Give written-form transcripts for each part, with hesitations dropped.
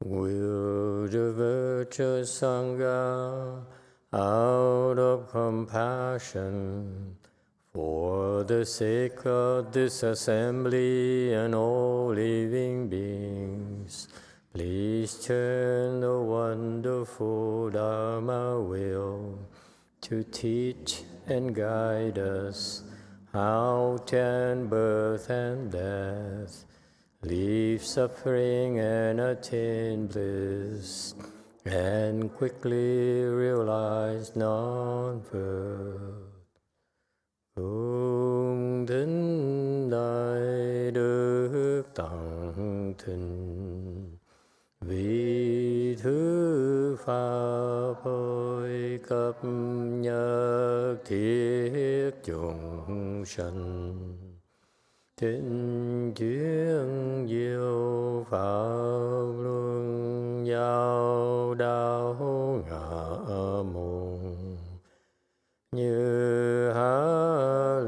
Will the virtuous Sangha out of compassion for the sake of this assembly and all living beings, please turn the wonderful Dharma wheel to teach and guide us how to end birth and death, leave suffering and attain bliss, and quickly realize non-birth. Cung thính đại đức tăng thịnh, vì thứ pháp hội cập nhật thiết chúng sanh, thịnh chuyên diệu pháp luân giao đạo ngã môn, như há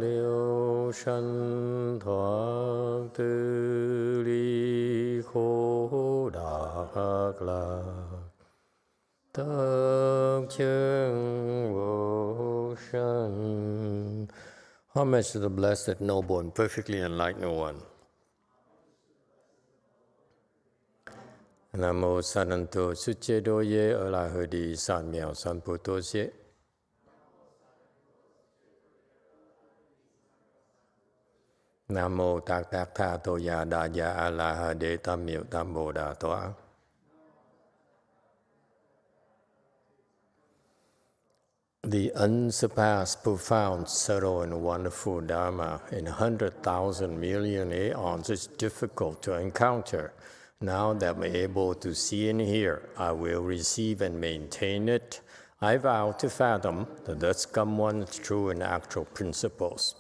liêu sanh thoát tư ly khổ đắc lạc, tất chân vô sanh. Homage to the Blessed, Noble, and Perfectly Enlightened One. Nam mô Sananto Suche Doye Arahadi San Miao San Poto Se. Nam mô Tạc Tạc Tha Tô Ya Đa Ya Alaha De Tam Miệu Tam Bồ Đà Toa. The unsurpassed, profound, subtle, and wonderful Dharma in 100,000 million aeons is difficult to encounter. Now that I'm able to see and hear, I will receive and maintain it. I vow to fathom the thus come one's true and actual principles.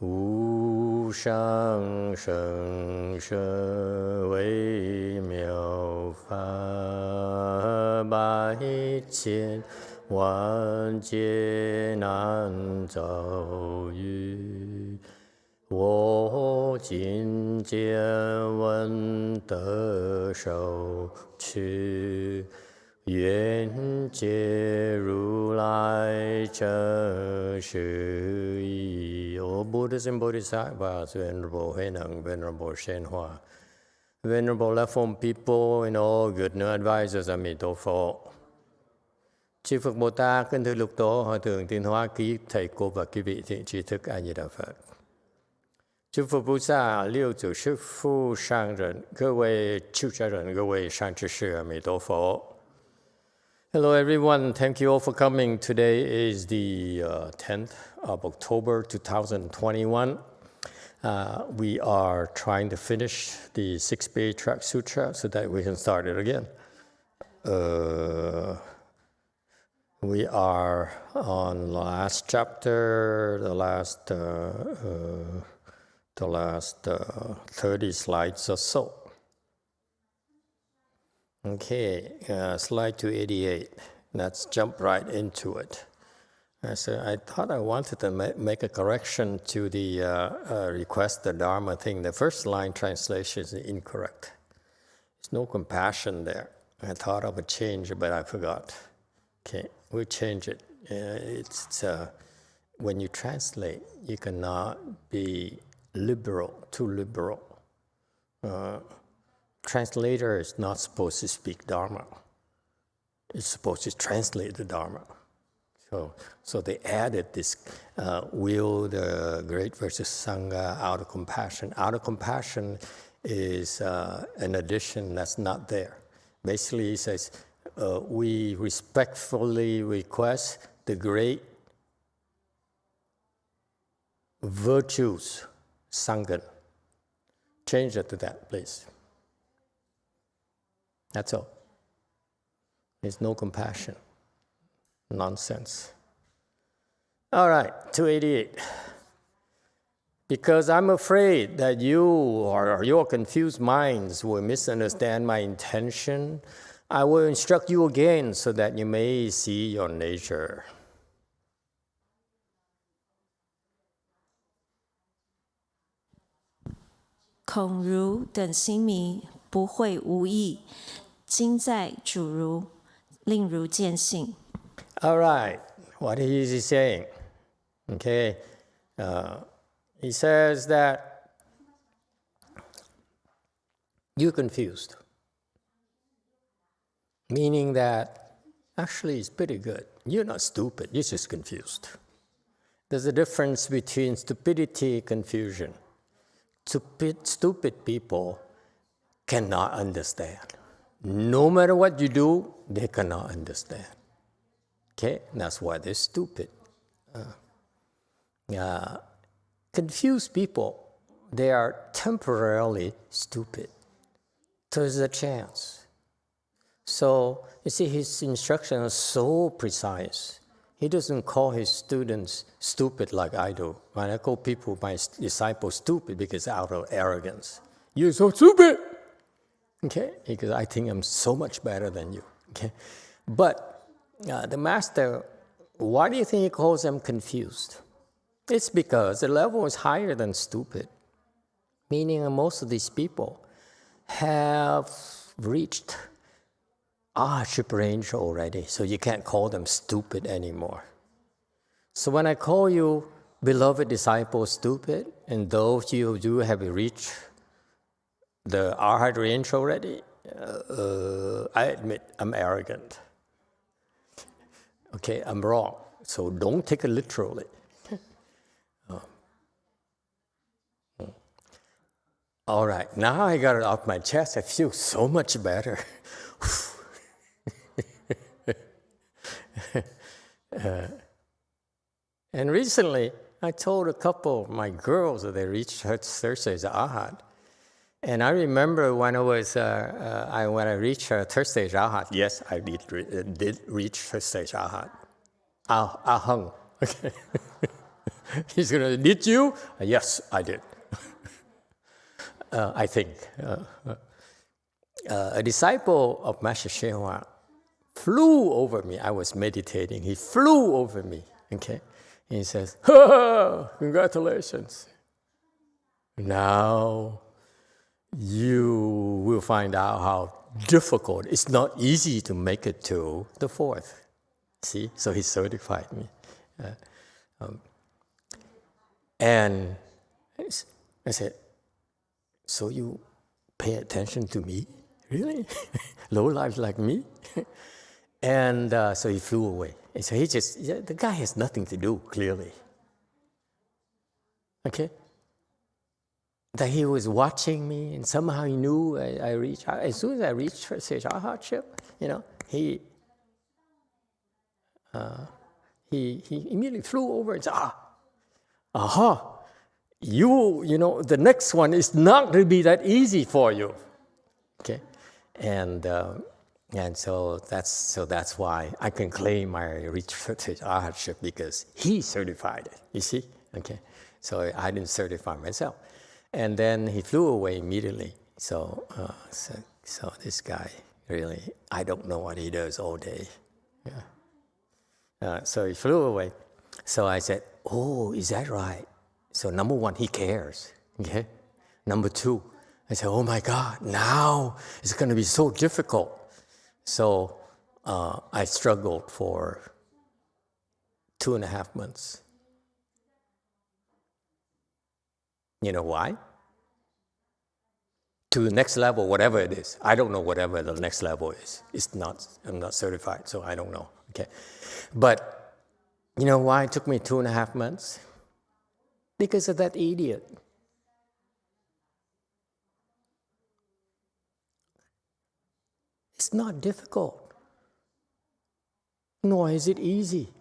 Wu shang sheng she wei miao fa bai qian wan jie nan zhao yu, wo jin jian wen de shou qu, yuan jie ru lai zhen shi yi. All Buddhas and Bodhisattvas, Venerable Huineng, Venerable YongHua, Venerable Left Home people, and all good new advisors, Emitofuo. Chư Phật Bồ Tát, kính thưa Lục Tổ, Hòa Thượng Tiên Hóa, quý thầy cô và quý vị thiện tri thức A Di Đà Phật. Chư Phật Bồ Tát, Liêu Chủ Sư Phu Sang Rần,各位出家人，各位善知识，阿弥陀佛。Hello everyone, thank you all for coming. Today is the 10th of October 2021. We are trying to finish the 6th Patriarch Sutra so that we can start it again. We are on the last chapter, the last 30 slides or so. Okay, slide 288. Let's jump right into it. So I thought I wanted to make a correction to the request the Dharma thing. The first line translation is incorrect. There's no compassion there. I thought of a change, but I forgot. Okay, we'll change it. It's when you translate, you cannot be liberal, too liberal. Translator is not supposed to speak Dharma. It's supposed to translate the Dharma. So they added this will the great versus Sangha out of compassion. Out of compassion is an addition that's not there. Basically, it says, we respectfully request the great virtues, Sangha. Change it to that, please. That's all. There's no compassion. Nonsense. All right, 288. Because I'm afraid that you or your confused minds will misunderstand my intention, I will instruct you again so that you may see your nature. 恐如等心迷不会无益，今在主如，令如见性。 All right, what is he saying? Okay, he says that you're confused, meaning that actually it's pretty good. You're not stupid, you're just confused. There's a difference between stupidity and confusion. Stupid people cannot understand. No matter what you do, they cannot understand. Okay, that's why they're stupid. Confused people, they are temporarily stupid. There's a chance. So, you see, his instruction is so precise. He doesn't call his students stupid like I do. When I call people, my disciples, stupid because out of arrogance. You're so stupid! Okay, because I think I'm so much better than you. Okay, but the master, why do you think he calls them confused? It's because the level is higher than stupid, meaning most of these people have reached arahantship range already, so you can't call them stupid anymore. So when I call you beloved disciples stupid, and those you do have reached the arahant range already, I admit I'm arrogant. Okay, I'm wrong, so don't take it literally. All right, now I got it off my chest. I feel so much better. And recently, I told a couple of my girls that they reached third stage arahant. And I remember when when I reached third stage arahant, yes, I did reach third stage arahant. Ahang. Okay. He's gonna, did you? Yes, I did. I think. A disciple of Master YongHua flew over me. I was meditating. He flew over me. Okay, and he says, "Congratulations! Now you will find out how difficult. It's not easy to make it to the fourth." See, so he certified me, and I said, "So you pay attention to me, really? Low life like me?" And so he flew away. And so the guy has nothing to do, clearly. Okay? That he was watching me, and somehow he knew I reached, as soon as I reached first stage arahantship, he immediately flew over and said, the next one is not going to be that easy for you. Okay? And so that's why I can claim I reached arahantship, because he certified it. You see, okay. So I didn't certify myself, and then he flew away immediately. So this guy really, I don't know what he does all day. Yeah. So he flew away. So I said, "Oh, is that right?" So number one, he cares. Okay. Number two, I said, "Oh my God, now it's going to be so difficult." So I struggled for 2.5 months. You know why? To the next level, whatever it is. I don't know whatever the next level is. I'm not certified, so I don't know. Okay. But you know why it took me 2.5 months? Because of that idiot. It's not difficult, nor is it easy.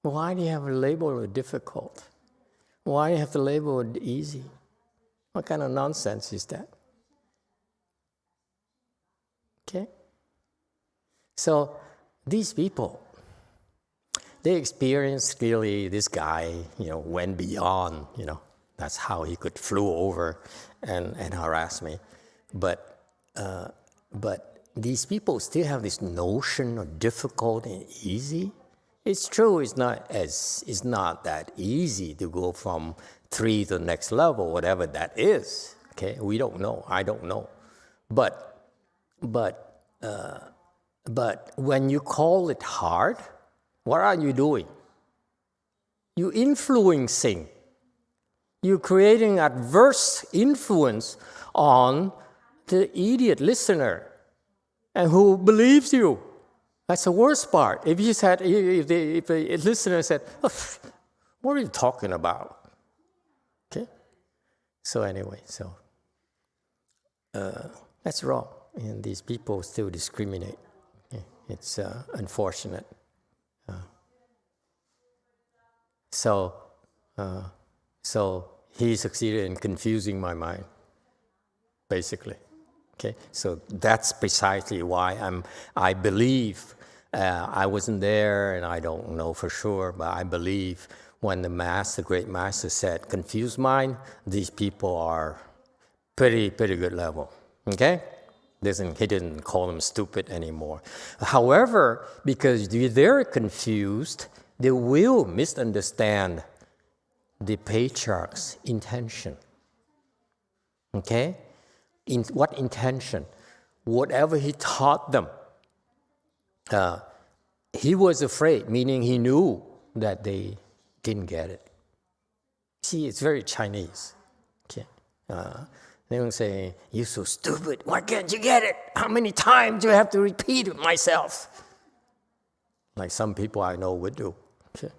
Why do you have to label it difficult? Why do you have to label it easy? What kind of nonsense is that? Okay? So these people, they experienced clearly this guy, went beyond, that's how he could flew over and harass me. But these people still have this notion of difficult and easy. It's true, it's not that easy to go from 3 to the next level, whatever that is. Okay, we don't know. I don't know. But when you call it hard, what are you doing? You're influencing. You're creating adverse influence on the idiot listener and who believes you. That's the worst part. If the listener said, oh, what are you talking about? Okay? So anyway, that's wrong. And these people still discriminate. Okay? It's unfortunate. So he succeeded in confusing my mind, basically. Okay, so that's precisely why I believe, I wasn't there and I don't know for sure, but I believe when the great master said, confused mind, these people are pretty good level, okay? He didn't call them stupid anymore. However, because they're confused, they will misunderstand the patriarch's intention, okay? In what intention? Whatever he taught them, he was afraid, meaning he knew that they didn't get it. See, it's very Chinese. Okay, they will say, "You're so stupid. Why can't you get it? How many times do I have to repeat it myself?" Like some people I know would do. Okay.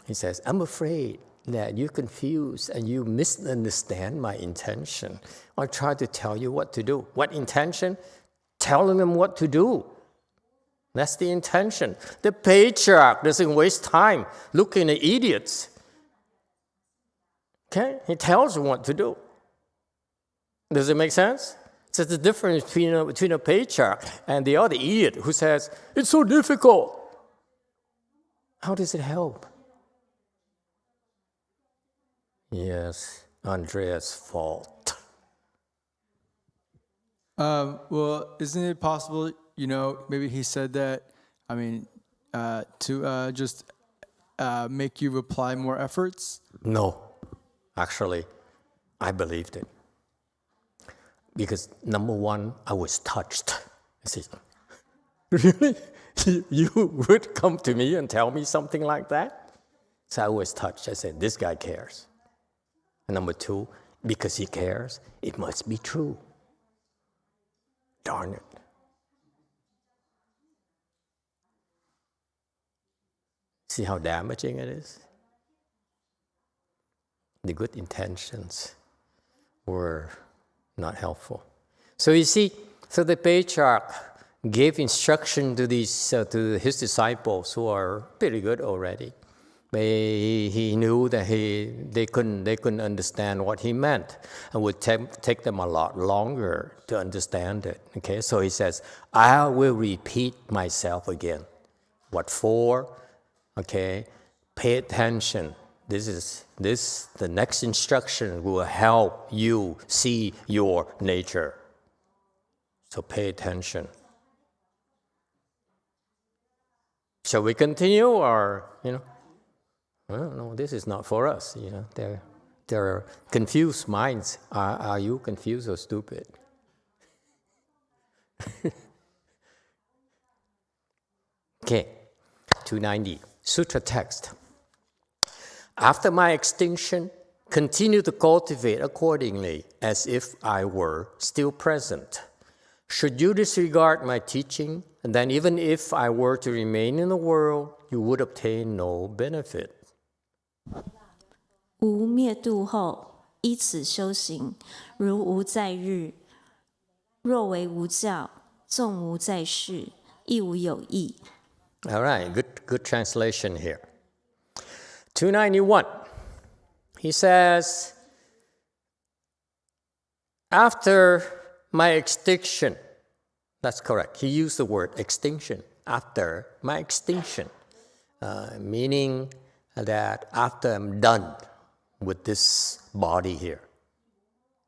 He says, "I'm afraid that you're confused and you misunderstand my intention. I try to tell you what to do." What intention? Telling them what to do. That's the intention. The patriarch doesn't waste time looking at idiots. Okay? He tells them what to do. Does it make sense? So the difference between a patriarch and the other idiot who says, "It's so difficult." How does it help? Yes, Andrea's fault. Well, isn't it possible, maybe he said that, to just make you apply more efforts? No, actually, I believed it. Because number one, I was touched. I said, really? You would come to me and tell me something like that? So I was touched. I said, this guy cares. And number two, because he cares, it must be true. Darn it. See how damaging it is? The good intentions were not helpful. So you see, so the patriarch gave instruction to to his disciples who are pretty good already. But he knew that they couldn't understand what he meant, and would take them a lot longer to understand it. Okay, so he says, "I will repeat myself again." What for? Okay, pay attention. The next instruction will help you see your nature. So pay attention. Shall we continue, or I don't know, this is not for us. There are confused minds. Are you confused or stupid? Okay, 290, Sutra text. After my extinction, continue to cultivate accordingly, as if I were still present. Should you disregard my teaching, then even if I were to remain in the world, you would obtain no benefit. 吾灭度后，依此修行，如无在日。若为无教，纵无在世，亦无有益。 All right, good translation here. 291. He says, after my extinction, that's correct. He used the word extinction. After my extinction, meaning that after I'm done with this body here.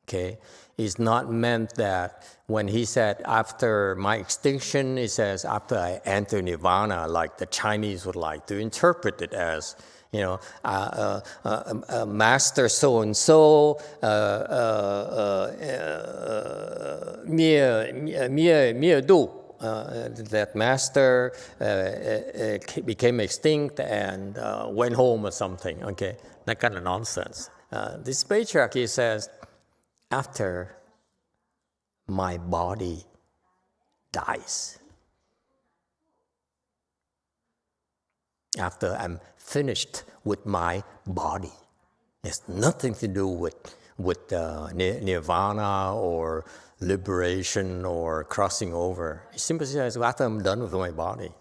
Okay, it's not meant that when he said after my extinction, he says after I enter nirvana, like the Chinese would like to interpret it as Master so and so, Mie Du. That master became extinct and went home or something. Okay, that kind of nonsense. This patriarch, he says, after my body dies, after I'm finished with my body, it's nothing to do with nirvana or liberation or crossing over. It simply says, after I'm done with my body.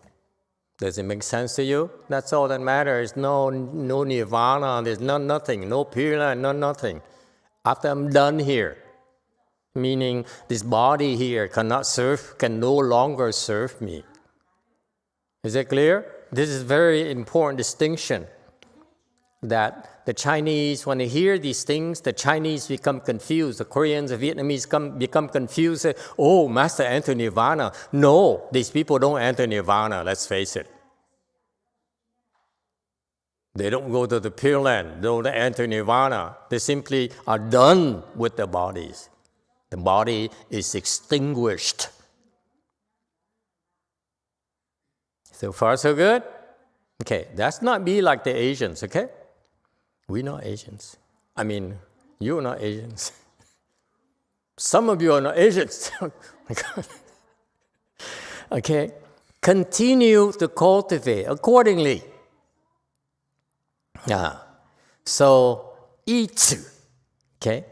Does it make sense to you? That's all that matters. No nirvana, there's nothing, no pure land, nothing. After I'm done here, meaning this body here can no longer serve me. Is it clear? This is very important distinction, that the Chinese, when they hear these things, the Chinese become confused. The Koreans, the Vietnamese become confused. Say, oh, Master entered Nirvana. No, these people don't enter Nirvana, let's face it. They don't go to the Pure Land, they don't enter Nirvana. They simply are done with their bodies. The body is extinguished. So far, so good? Okay, that's not be like the Asians, okay? We're not Asians. I mean, you're not Asians. Some of you are not Asians. Oh my God. Okay, continue to cultivate accordingly. So, eat. Okay?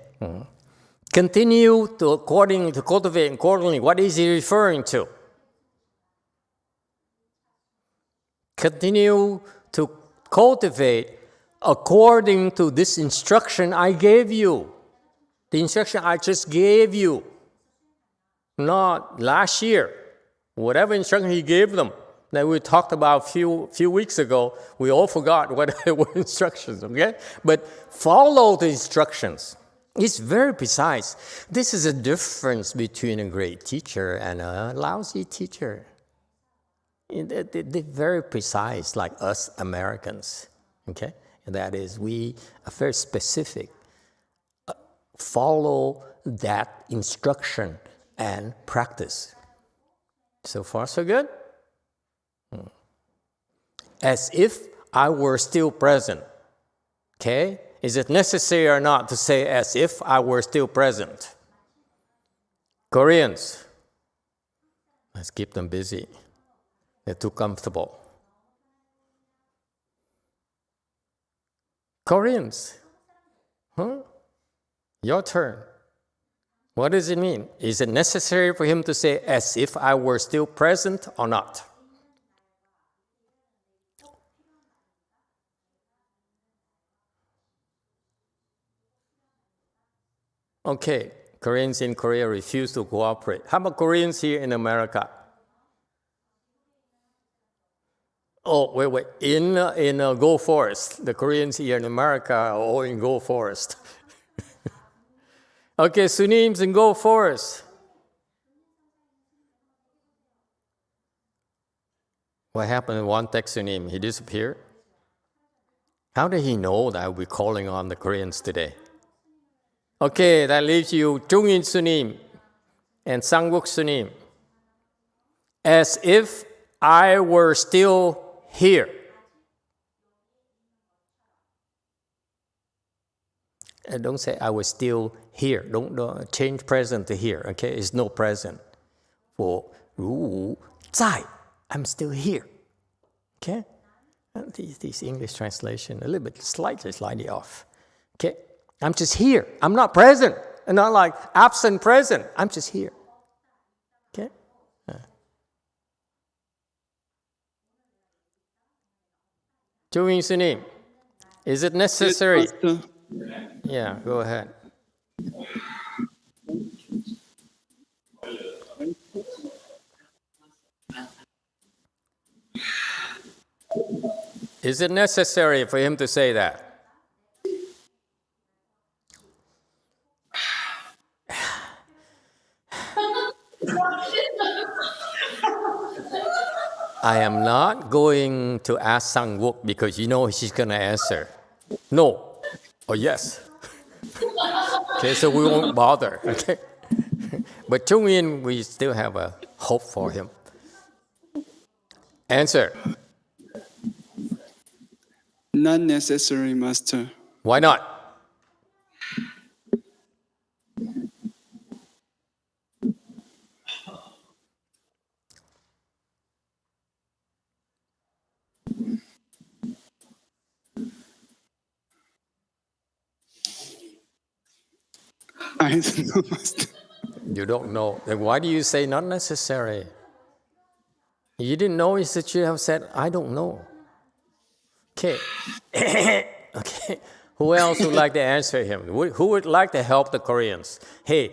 Continue to cultivate accordingly. What is he referring to? Continue to cultivate according to this instruction I gave you. The instruction I just gave you. Not last year. Whatever instruction he gave them that we talked about a few weeks ago, we all forgot what they were instructions, okay? But follow the instructions. It's very precise. This is a difference between a great teacher and a lousy teacher. They're very precise, like us Americans, okay? And that is, we are very specific. Follow that instruction and practice. So far, so good? As if I were still present. Okay? Is it necessary or not to say as if I were still present? Koreans, let's keep them busy. They're too comfortable. Koreans, your turn. What does it mean? Is it necessary for him to say as if I were still present or not? Okay, Koreans in Korea refuse to cooperate. How about Koreans here in America? Oh, wait. In Go Forest. The Koreans here in America are all in Go Forest. Okay, Sunims in Go Forest. What happened to one Tek Sunim? He disappeared? How did he know that I will be calling on the Koreans today? Okay, that leaves you Jungin Sunim and Sangwook Sunim. As if I were still here. And don't say I was still here. Don't change present to here. Okay, it's no present. For 如在, I'm still here. Okay, these English translation a little bit slightly off. Okay, I'm just here. I'm not present, and not like absent present. I'm just here. Okay. Doing Sunim, is it necessary? Yes, yeah, go ahead. Is it necessary for him to say that? I am not going to ask Sang-wook because you know she's going to answer no or yes. Okay, so we won't bother. Okay, but Chung-in, we still have a hope for him. Answer. Not necessary, Master. Why not? I don't know, Master. You don't know. Then why do you say not necessary? You didn't know, is that you have said, I don't know. Okay. Okay. Who else would like to answer him? Who would like to help the Koreans? Hey,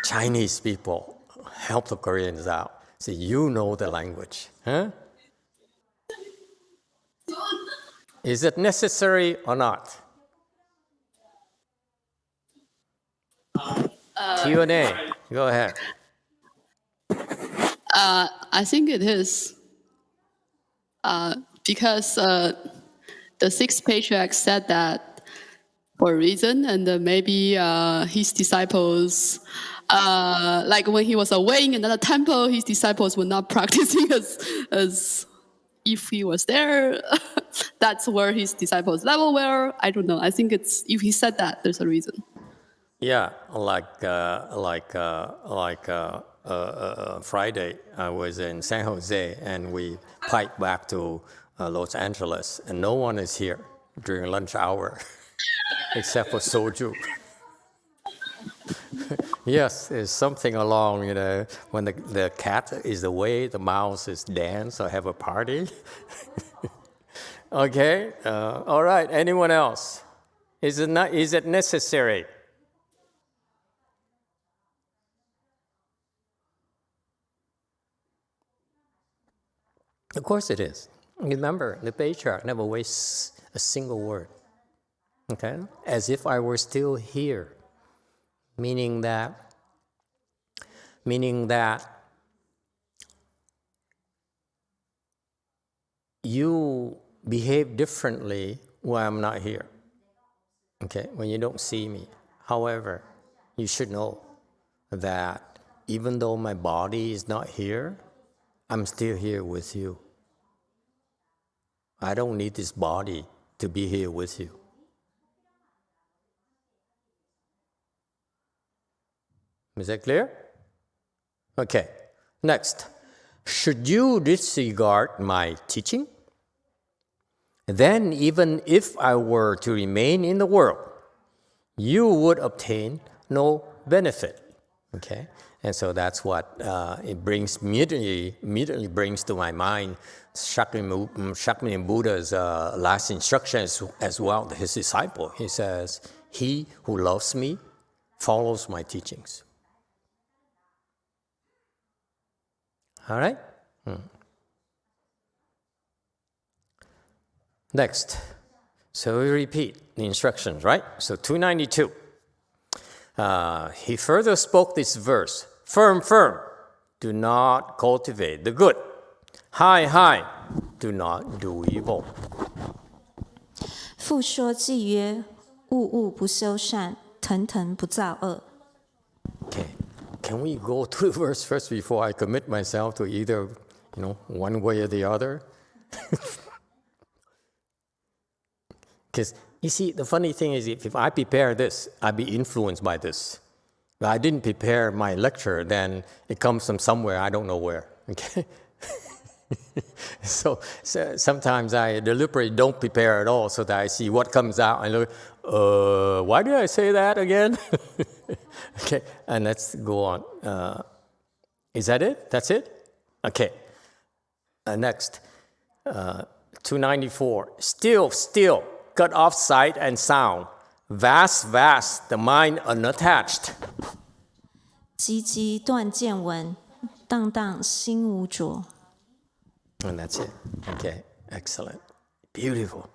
Chinese people, help the Koreans out. See, you know the language. Huh? Is it necessary or not? Q&A. Go ahead. I think it is because the sixth patriarch said that for a reason, and maybe his disciples, like when he was away in another temple, his disciples were not practicing as if he was there. That's where his disciples' level were. I don't know. I think it's if he said that, there's a reason. Yeah, Friday, I was in San Jose, and we piped back to Los Angeles, and no one is here during lunch hour, except for soju. Yes, there's something along, you know, when the cat is away, the mouse is dance or have a party. Okay, all right. Anyone else? Is it necessary? Of course it is. Remember, the patriarch never wastes a single word. Okay? As if I were still here. Meaning that you behave differently when I'm not here. Okay? When you don't see me. However, you should know that even though my body is not here, I'm still here with you. I don't need this body to be here with you. Is that clear? Okay. Next. Should you disregard my teaching? Then even if I were to remain in the world, you would obtain no benefit. Okay? And so that's what it brings immediately brings to my mind Shakyamuni Buddha's last instruction as well to his disciple. He says, he who loves me follows my teachings. All right? Next. So we repeat the instructions, right? So 292. He further spoke this verse. Firm, firm, do not cultivate the good. High, high, do not do evil. 复说偈曰：物物不修善，腾腾不造恶。 Okay, can we go to the verse first before I commit myself to either, one way or the other? Because, you see, the funny thing is if I prepare this, I'd be influenced by this. If I didn't prepare my lecture, then it comes from somewhere, I don't know where. Okay? So sometimes I deliberately don't prepare at all so that I see what comes out and look, why did I say that again? Okay, and let's go on. Is that it? That's it? Okay. Next, 294. Still, cut off sight and sound. Vast, the mind unattached. 急急断见闻，荡荡心无着。 And that's it. Okay, excellent. Beautiful.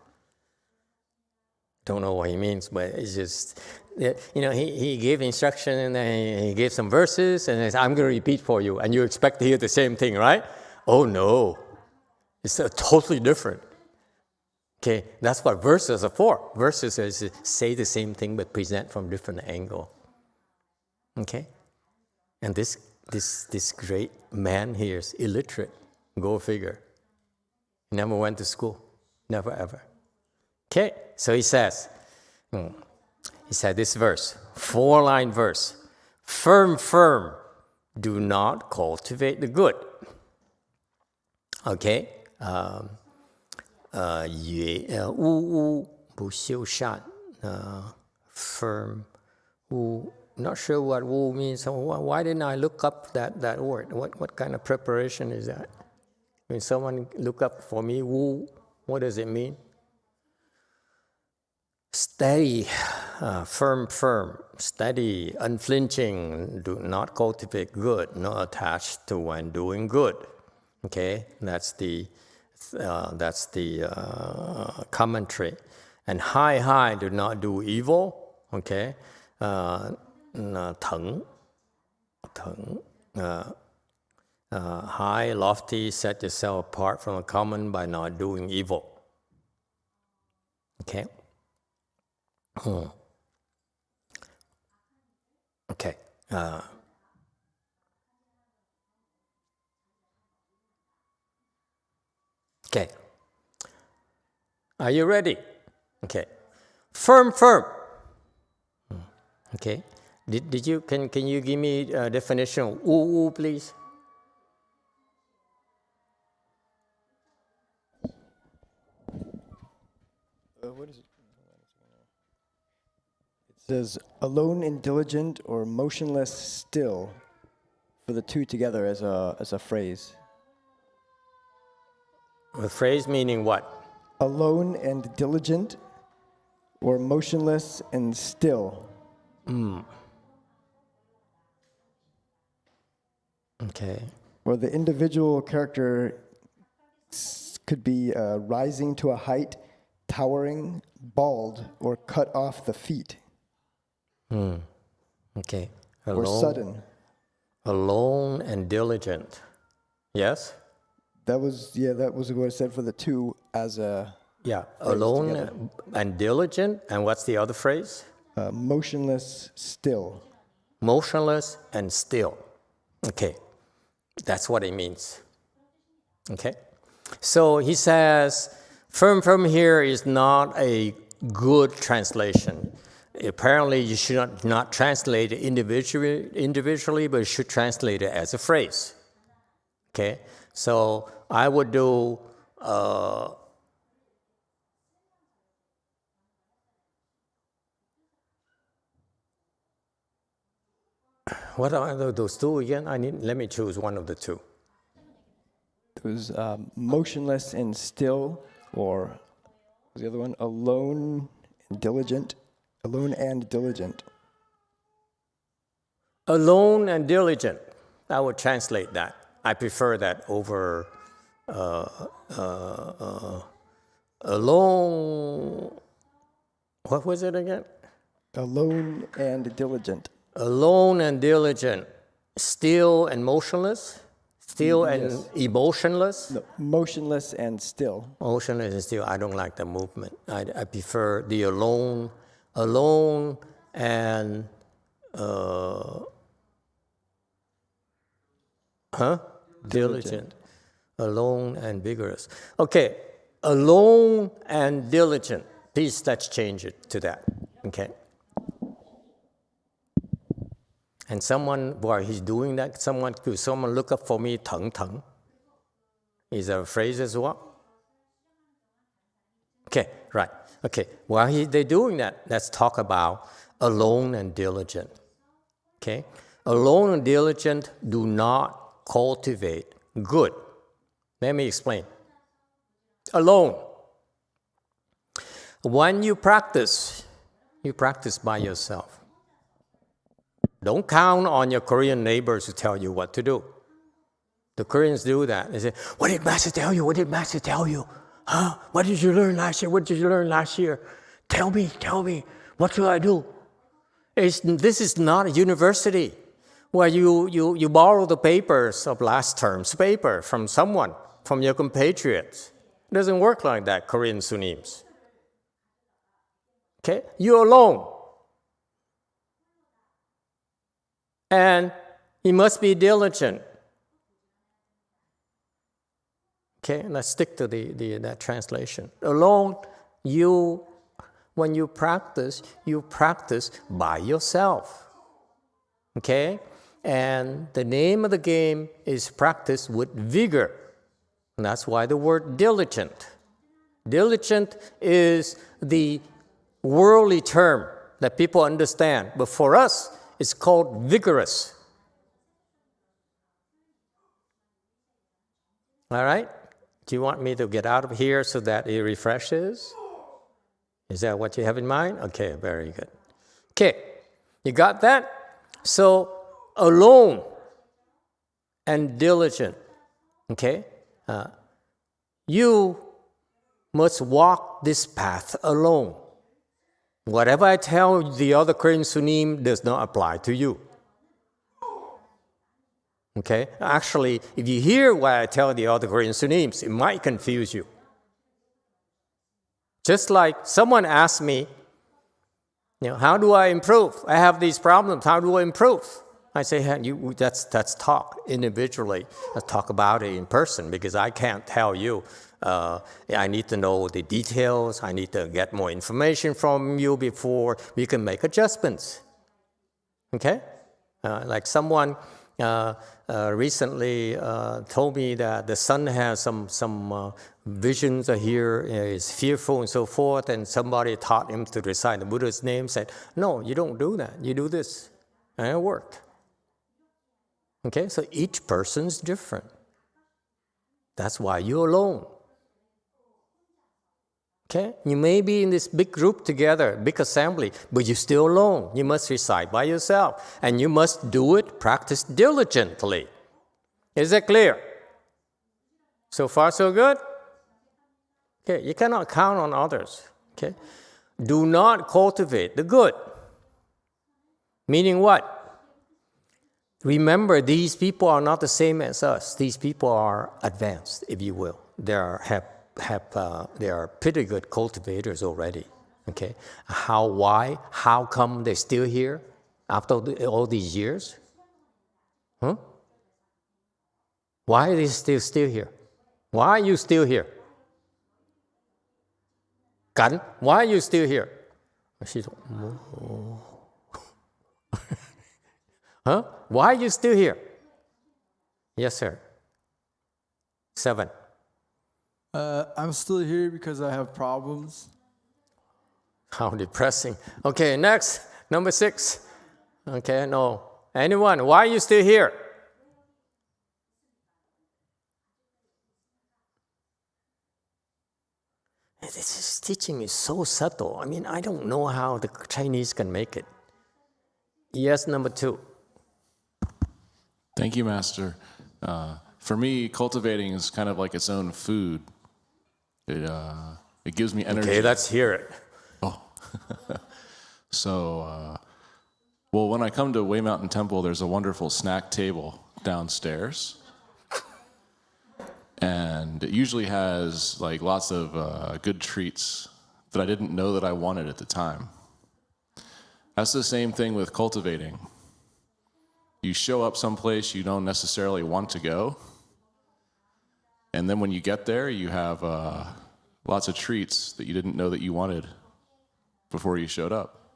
Don't know what he means, but it's just, he gave instruction and then he gave some verses and he said, I'm going to repeat for you. And you expect to hear the same thing, right? Oh, no. It's totally different. Okay, that's what verses are for. Verses is say the same thing but present from different angle. Okay, and this great man here is illiterate. Go figure. He never went to school, never ever. Okay, so he says this verse, 4-line verse. Firm, firm, do not cultivate the good. Okay, 勿不修善, firm, 勿, not sure what 勿 means. So why didn't I look up that word? What kind of preparation is that? When someone look up for me, 勿, what does it mean? Steady, firm, steady, unflinching, do not cultivate good, not attached to when doing good. Okay, that's the commentary. And high, do not do evil. Okay, 疼, high, lofty, set yourself apart from the common by not doing evil. Okay. Okay. Okay. Are you ready? Okay. Firm. Okay. Did you can you give me a definition of 勿 please? What is it? It says alone and diligent or motionless still, for the two together as a phrase. A phrase meaning what? Alone and diligent or motionless and still. Okay. Or the individual character could be rising to a height, towering, bald, or cut off the feet. Okay. Or sudden. Alone and diligent. Yes? That was what it said for the two as a... Yeah, alone and diligent. And what's the other phrase? Motionless, still. Motionless and still. Okay, that's what it means. Okay? So he says, firm here is not a good translation. Apparently, you should not translate it individually, but you should translate it as a phrase. Okay? So I would do what are those two again? Let me choose one of the two. It was motionless and still, or what was the other one? Alone and diligent. Alone and diligent. Alone and diligent. I would translate that. I prefer that over alone. What was it again? Alone and diligent. Alone and diligent. Still and motionless. Still and emotionless. No, motionless and still. Motionless and still. I don't like the movement. I prefer the alone and diligent. Alone and vigorous. Okay, alone and diligent. Please let's change it to that. Okay. And someone, while he's doing that, someone look up for me, 疼. Is that a phrase as well? Okay, right. Okay, while they're doing that, let's talk about alone and diligent. Okay? Alone and diligent do not cultivate good. Let me explain. Alone. When you practice by yourself. Don't count on your Korean neighbors to tell you what to do. The Koreans do that. They say, what did Master tell you? What did Master tell you? Huh? What did you learn last year? What did you learn last year? Tell me. What should I do? This is not a university where you borrow the papers of last term's paper from someone. from your compatriots. It doesn't work like that, Korean Sunims. Okay? You're alone. And you must be diligent. Okay, let's stick to that translation. Alone, when you practice by yourself. Okay? And the name of the game is practice with vigor. And that's why the word diligent. Diligent is the worldly term that people understand. But for us, it's called vigorous. All right? Do you want me to get out of here so that it refreshes? Is that what you have in mind? Okay, very good. Okay, you got that? So, alone and diligent. Okay? You must walk this path alone. Whatever I tell the other Korean Sunim does not apply to you. Okay? Actually, if you hear what I tell the other Korean Sunims, it might confuse you. Just like someone asked me, how do I improve? I have these problems. How do I improve? I say, that's talk individually. Let's talk about it in person because I can't tell you. I need to know the details. I need to get more information from you before we can make adjustments. Okay? Like someone recently told me that the son has some visions here, is fearful and so forth, and somebody taught him to recite the Buddha's name, said, no, you don't do that. You do this. And it worked. Okay, so each person's different. That's why you're alone. Okay, you may be in this big group together, big assembly, but you're still alone. You must recite by yourself, and you must do it, practice diligently. Is that clear? So far, so good? Okay, you cannot count on others. Okay, do not cultivate the good. Meaning what? Remember, these people are not the same as us. These people are advanced, if you will. They are pretty good cultivators already. Okay, why? How come they're still here after all these years? Why are they still here? Why are you still here? Kan, why are you still here? Huh? Why are you still here? Yes, sir. 7. I'm still here because I have problems. How depressing. Okay, next, number 6. Okay, no. Anyone, why are you still here? This teaching is so subtle. I mean, I don't know how the Chinese can make it. Yes, number 2. Thank you, Master. For me, cultivating is kind of like its own food. It gives me energy. Okay, let's hear it. Oh. So, well, when I come to Way Mountain Temple, there's a wonderful snack table downstairs. And it usually has like lots of good treats that I didn't know that I wanted at the time. That's the same thing with cultivating. You show up someplace you don't necessarily want to go, and then when you get there, you have lots of treats that you didn't know that you wanted before you showed up.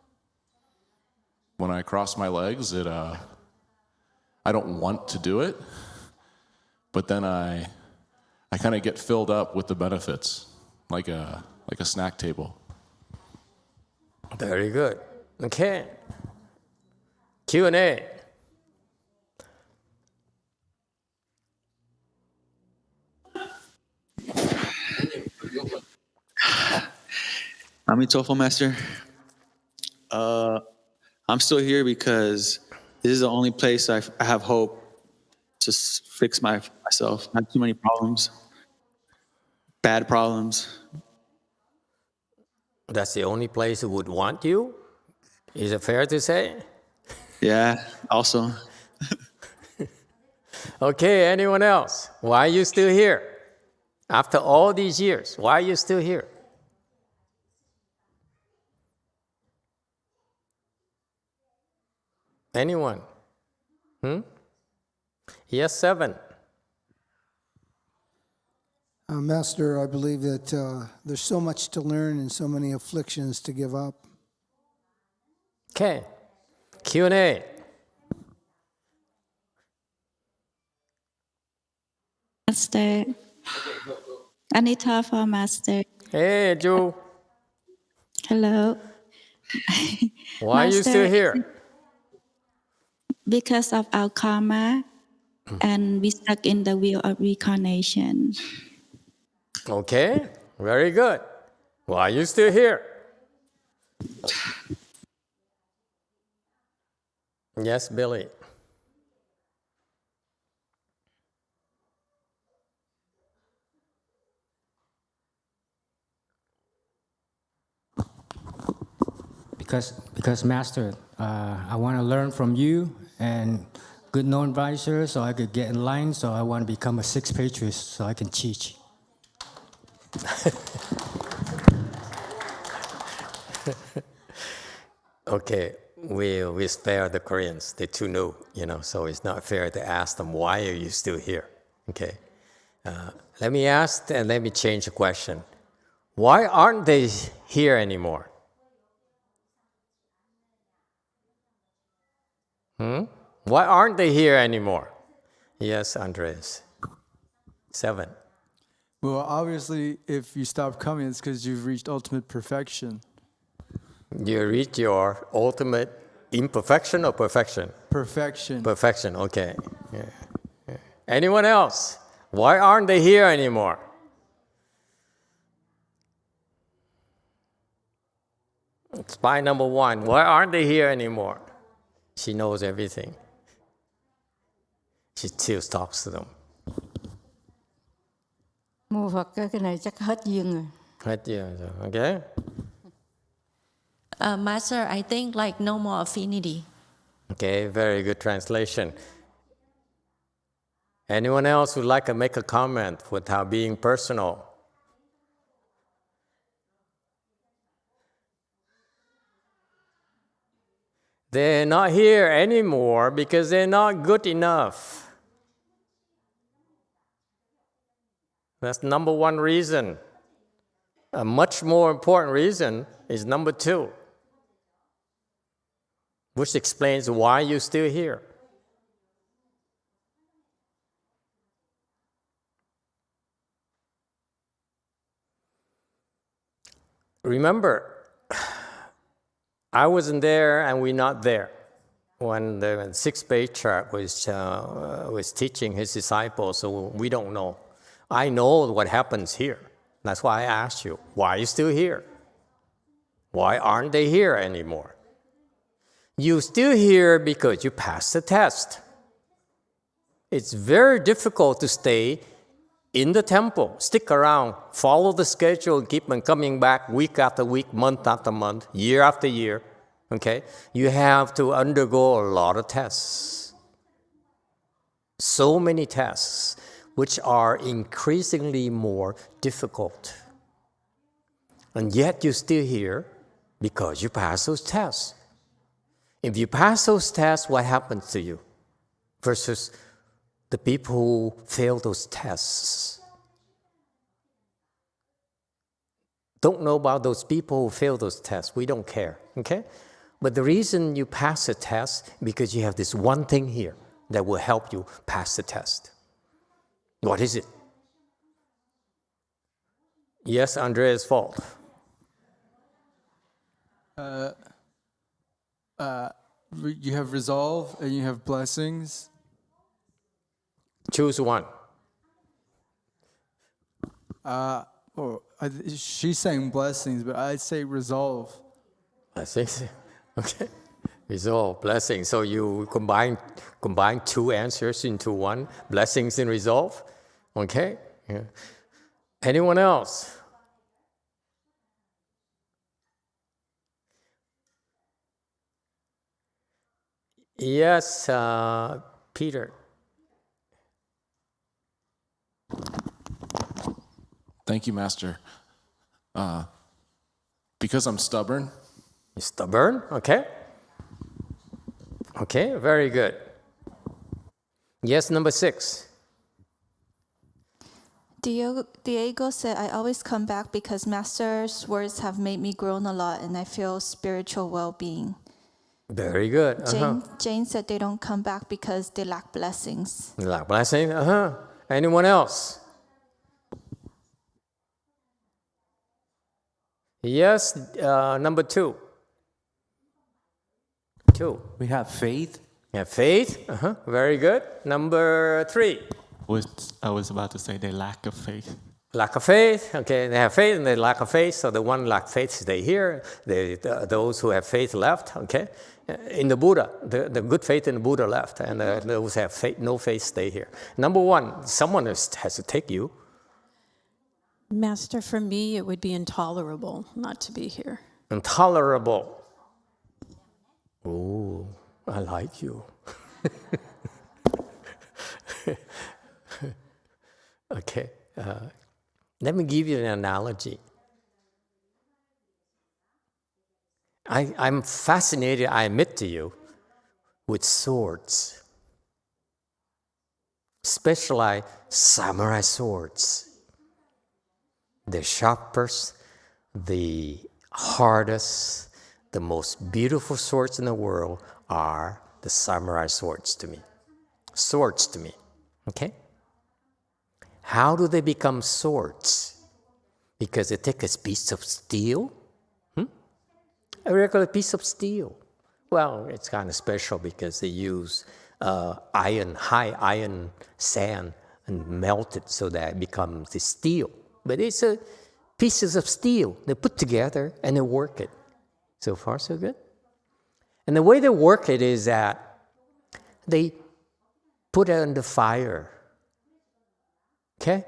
When I cross my legs, I don't want to do it, but then I kind of get filled up with the benefits, like a snack table. Very good. Okay. Q&A. Emitofuo, Master. I'm still here because this is the only place I have hope to fix myself. Not too many problems, bad problems. That's the only place who would want you? Is it fair to say? Yeah, also. Okay, anyone else? Why are you still here? After all these years, why are you still here? Anyone? Yes, 7. Master, I believe that there's so much to learn and so many afflictions to give up. Okay. Q&A. Master. Anitofuo, Master. Hey, Ju. Hello. Why are you still here? Because of our karma, and we stuck in the wheel of reincarnation. Okay, very good. Why are you still here? Yes, Billy. Because Master, I want to learn from you and good non-advisor so I could get in line, so I want to become a 6 patriarch so I can teach. Okay, we spare the Koreans. They're too new, so it's not fair to ask them, why are you still here? Okay. Let me ask and let me change the question. Why aren't they here anymore? Why aren't they here anymore? Yes, Andres. 7. Well, obviously, if you stop coming, it's because you've reached ultimate perfection. You reach your ultimate imperfection or perfection? Perfection. Perfection, okay. Yeah. Anyone else? Why aren't they here anymore? Spy number 1, why aren't they here anymore? She knows everything. She still talks to them. Mô Phật, cái này chắc hết duyên rồi. Hết duyên rồi, okay? Master, I think like no more affinity. Okay, very good translation. Anyone else would like to make a comment without being personal? They're not here anymore because they're not good enough. That's number 1 reason. A much more important reason is number 2, which explains why you're still here. Remember, I wasn't there and we're not there when the 6th Patriarch was teaching his disciples, so we don't know. I know what happens here. That's why I asked you, why are you still here? Why aren't they here anymore? You're still here because you passed the test. It's very difficult to stay in the temple, stick around, follow the schedule, keep on coming back week after week, month after month, year after year, okay? You have to undergo a lot of tests. So many tests, which are increasingly more difficult. And yet you're still here because you pass those tests. If you pass those tests, what happens to you? Versus the people who fail those tests. Don't know about those people who fail those tests. We don't care, okay? But the reason you pass the test is because you have this one thing here that will help you pass the test. What is it? Yes, Andrea's fault. You have resolve and you have blessings. Choose one. She's saying blessings, but I'd say resolve. Blessings, okay. Resolve, blessings. So you combine 2 answers into one, blessings and resolve, okay? Yeah. Anyone else? Yes, Peter. Thank you, Master. Because I'm stubborn. You're stubborn, okay? Okay, very good. Yes, number 6. Diego said, I always come back because Master's words have made me grown a lot and I feel spiritual well-being. Very good. Jane said they don't come back because they lack blessings. Lack blessing? Anyone else? Yes, number 2. 2. We have faith. You have faith. Very good. Number 3. I was about to say they lack of faith. Lack of faith. Okay, they have faith and they lack of faith. So the one lack faith stay here. Those who have faith left. Okay, in the Buddha, the good faith in the Buddha left, and those who have faith, no faith stay here. Number 1, someone has to take you. Master, for me, it would be intolerable not to be here. Intolerable. Oh, I like you. Okay, let me give you an analogy. I'm fascinated, I admit to you, with swords. Especially samurai swords. The sharpest, the hardest, the most beautiful swords in the world are the samurai swords to me. Swords to me, okay? How do they become swords? Because they take a piece of steel, a regular piece of steel. Well, it's kind of special because they use high iron sand and melt it so that it becomes the steel. But it's pieces of steel they put together and they work it. So far, so good. And the way they work it is that they put it on the fire. Okay?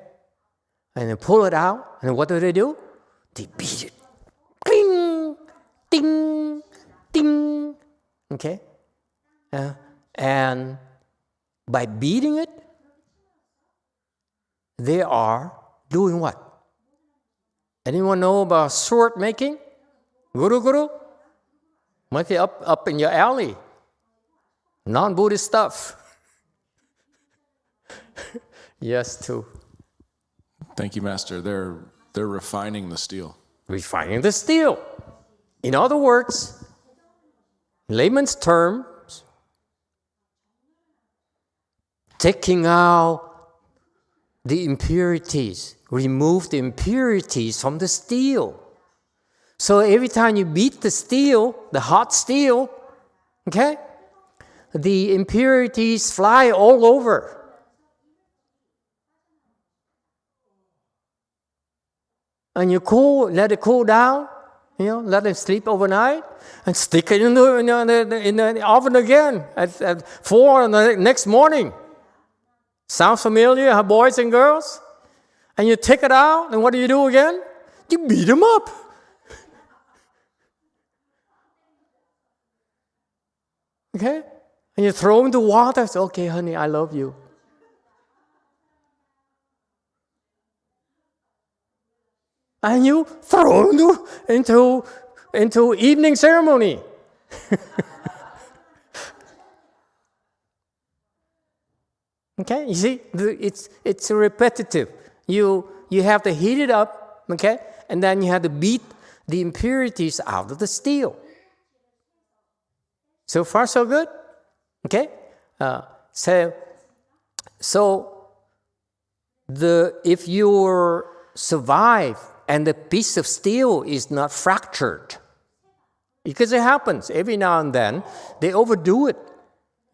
And then pull it out, and what do? They beat it. Cling! Ding! Ding! Okay? And by beating it, they are doing what? Anyone know about sword making? Guru? Might be up in your alley. Non-Buddhist stuff. Yes, too. Thank you, Master. They're refining the steel. Refining the steel. In other words, layman's terms, taking out the impurities, remove the impurities from the steel. So every time you beat the steel, the hot steel, okay, the impurities fly all over. And you let it cool down, let it sleep overnight, and stick it in the oven again at 4 the next morning. Sound familiar, boys and girls? And you take it out, and what do you do again? You beat them up. Okay? And you throw them into water. Say, okay, honey, I love you. And you throw them into evening ceremony. Okay, you see, it's repetitive. You have to heat it up, okay, and then you have to beat the impurities out of the steel. So far, so good. Okay, if you survive and the piece of steel is not fractured, because it happens every now and then, they overdo it.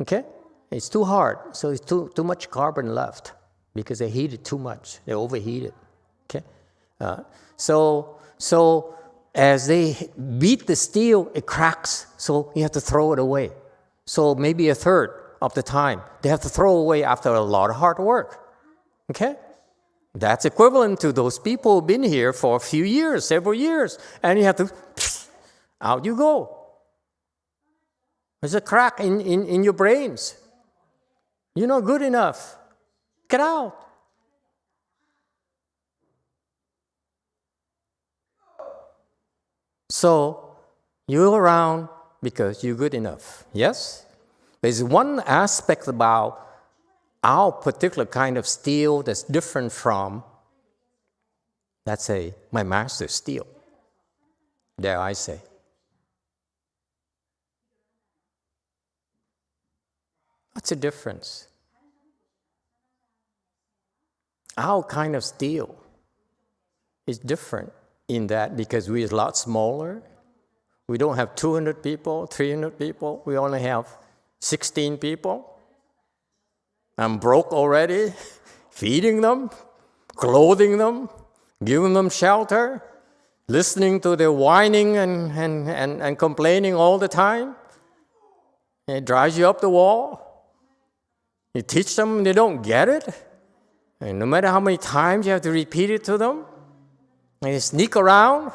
Okay. It's too hard, so it's too much carbon left because they heat it too much. They overheat it. Okay, so as they beat the steel, it cracks. So you have to throw it away. So maybe a third of the time they have to throw away after a lot of hard work. Okay, that's equivalent to those people who've been here for a few years, several years, and you have to out you go. There's a crack in your brains. You're not good enough. Get out. So you're around because you're good enough. Yes? There's one aspect about our particular kind of steel that's different from, let's say, my master's steel. Dare I say. What's the difference? Our kind of steel is different in that because we're a lot smaller. We don't have 200 people, 300 people. We only have 16 people. I'm broke already, feeding them, clothing them, giving them shelter, listening to their whining and complaining all the time. It drives you up the wall. You teach them, they don't get it. And no matter how many times you have to repeat it to them, and they sneak around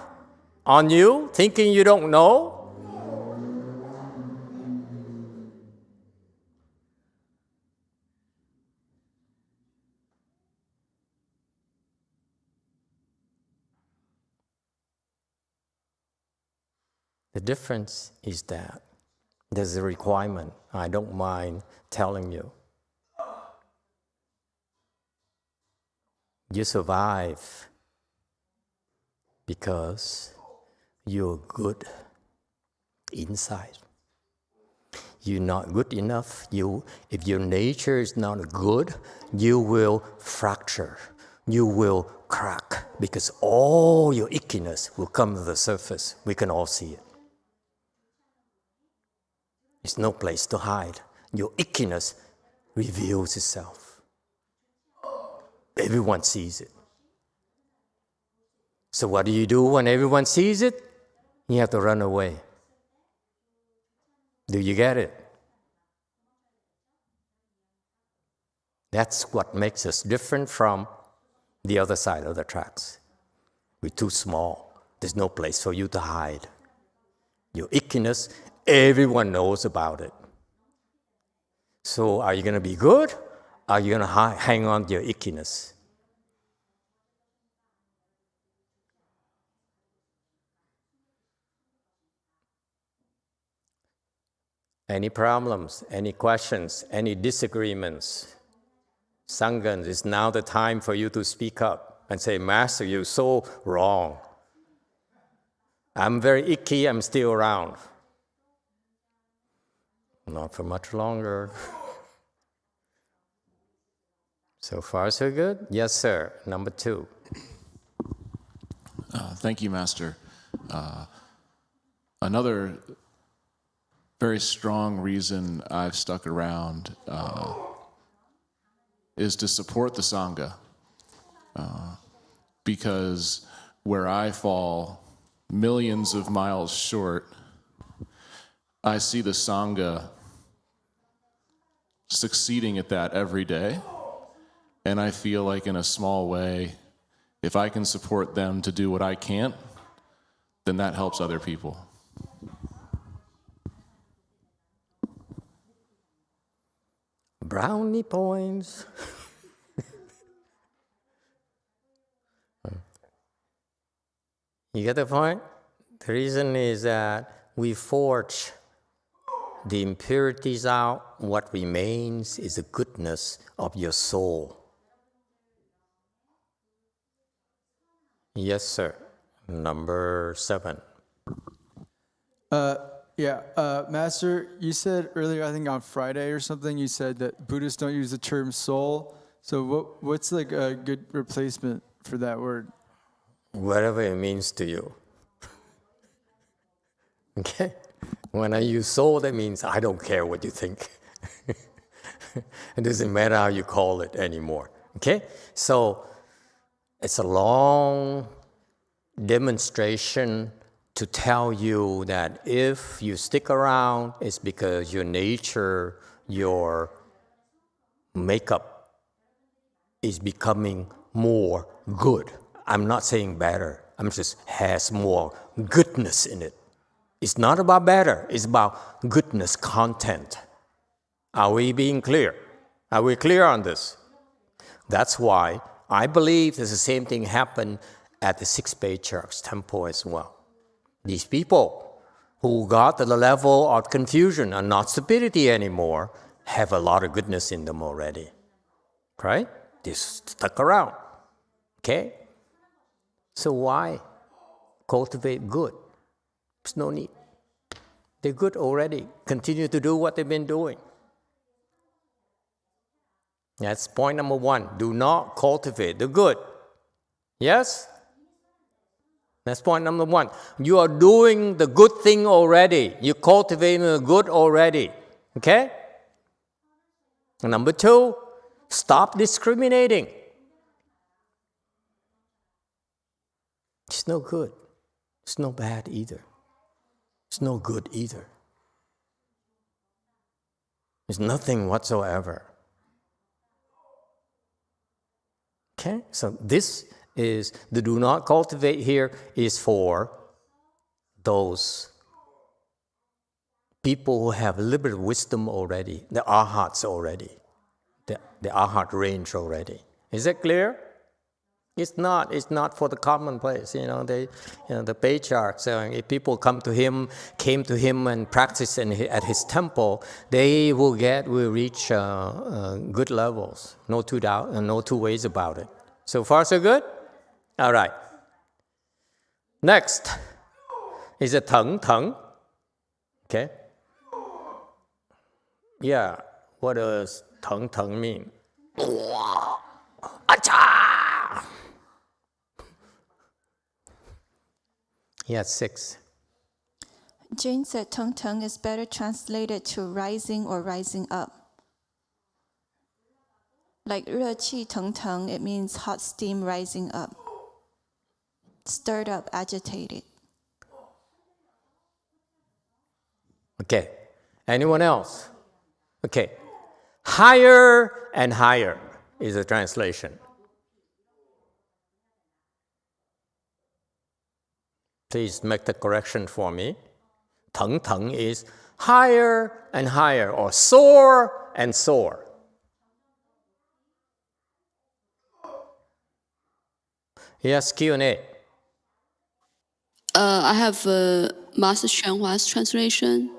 on you, thinking you don't know. The difference is that there's a requirement. I don't mind telling you. You survive because you're good inside. You're not good enough. If your nature is not good, you will fracture. You will crack because all your ickiness will come to the surface. We can all see it. There's no place to hide. Your ickiness reveals itself. Everyone sees it. So what do you do when everyone sees it? You have to run away. Do you get it? That's what makes us different from the other side of the tracks. We're too small. There's no place for you to hide. Your ickiness, everyone knows about it. So are you going to be good? Are you going to hang on to your ickiness? Any problems, any questions, any disagreements? Sangha, it's now the time for you to speak up and say, Master, you're so wrong. I'm very icky, I'm still around. Not for much longer. So far, so good? Yes, sir. Number 2. Thank you, Master. Another very strong reason I've stuck around is to support the Sangha. Because where I fall millions of miles short, I see the Sangha succeeding at that every day. And I feel like in a small way, if I can support them to do what I can't, then that helps other people. Brownie points. You get the point? The reason is that we forge the impurities out. What remains is the goodness of your soul. Yes, sir. Number 7. Master, you said earlier, I think on Friday or something, you said that Buddhists don't use the term soul. So what's like a good replacement for that word? Whatever it means to you. Okay? When I use soul, that means I don't care what you think. It doesn't matter how you call it anymore. Okay? So it's a long demonstration to tell you that if you stick around, it's because your nature, your makeup is becoming more good. I'm not saying better. I'm just has more goodness in it. It's not about better. It's about goodness content. Are we being clear? Are we clear on this? That's why I believe there's the same thing happened at the 6 Patriarchs temple as well. These people who got to the level of confusion and not stupidity anymore have a lot of goodness in them already. Right? They stuck around. Okay? So why cultivate good? There's no need. They're good already. Continue to do what they've been doing. That's point number one. Do not cultivate the good. Yes? That's point number one. You are doing the good thing already. You're cultivating the good already. Okay? And number two, stop discriminating. It's no good. It's no bad either. It's no good either. It's nothing whatsoever. Okay? So this is, the do not cultivate here is for those people who have liberal wisdom already, the arhats already, the arhat range already. Is that clear? It's not for the commonplace. The patriarch saying if people came to him and practice at his temple, they will reach good levels. No two ways about it. So far, so good? All right. Next is a tongue. Okay? Yeah, what does tongue mean? Acha! He has 6. Jane said tongue is better translated to rising or rising up. Like 热气腾腾, it means hot steam rising up. Stirred up, agitated. Okay. Anyone else? Okay. Higher and higher is the translation. Please make the correction for me. Tongue is higher and higher, or soar and soar. Yes, Q&A. I have Master YongHua's translation.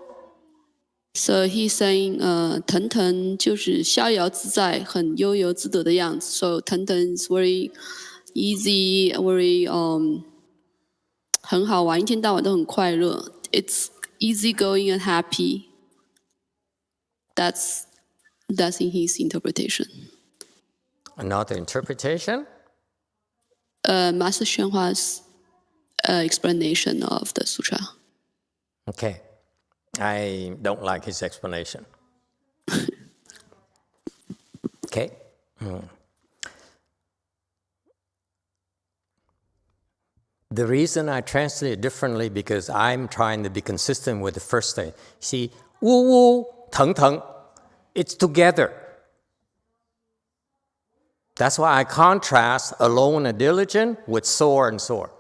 So he's saying, 腾腾就是逍遥自在，很悠游自得的样子。So 腾腾 is very easy, very 很好玩，一天到晚都很快乐。It's easy going and happy. That's in his interpretation. Another interpretation? Master YongHua's explanation of the sutra. Okay. I don't like his explanation. Okay. The reason I translate it differently because I'm trying to be consistent with the first thing. See, wu wu, teng teng, it's together. That's why I contrast alone and diligent with soar and soar.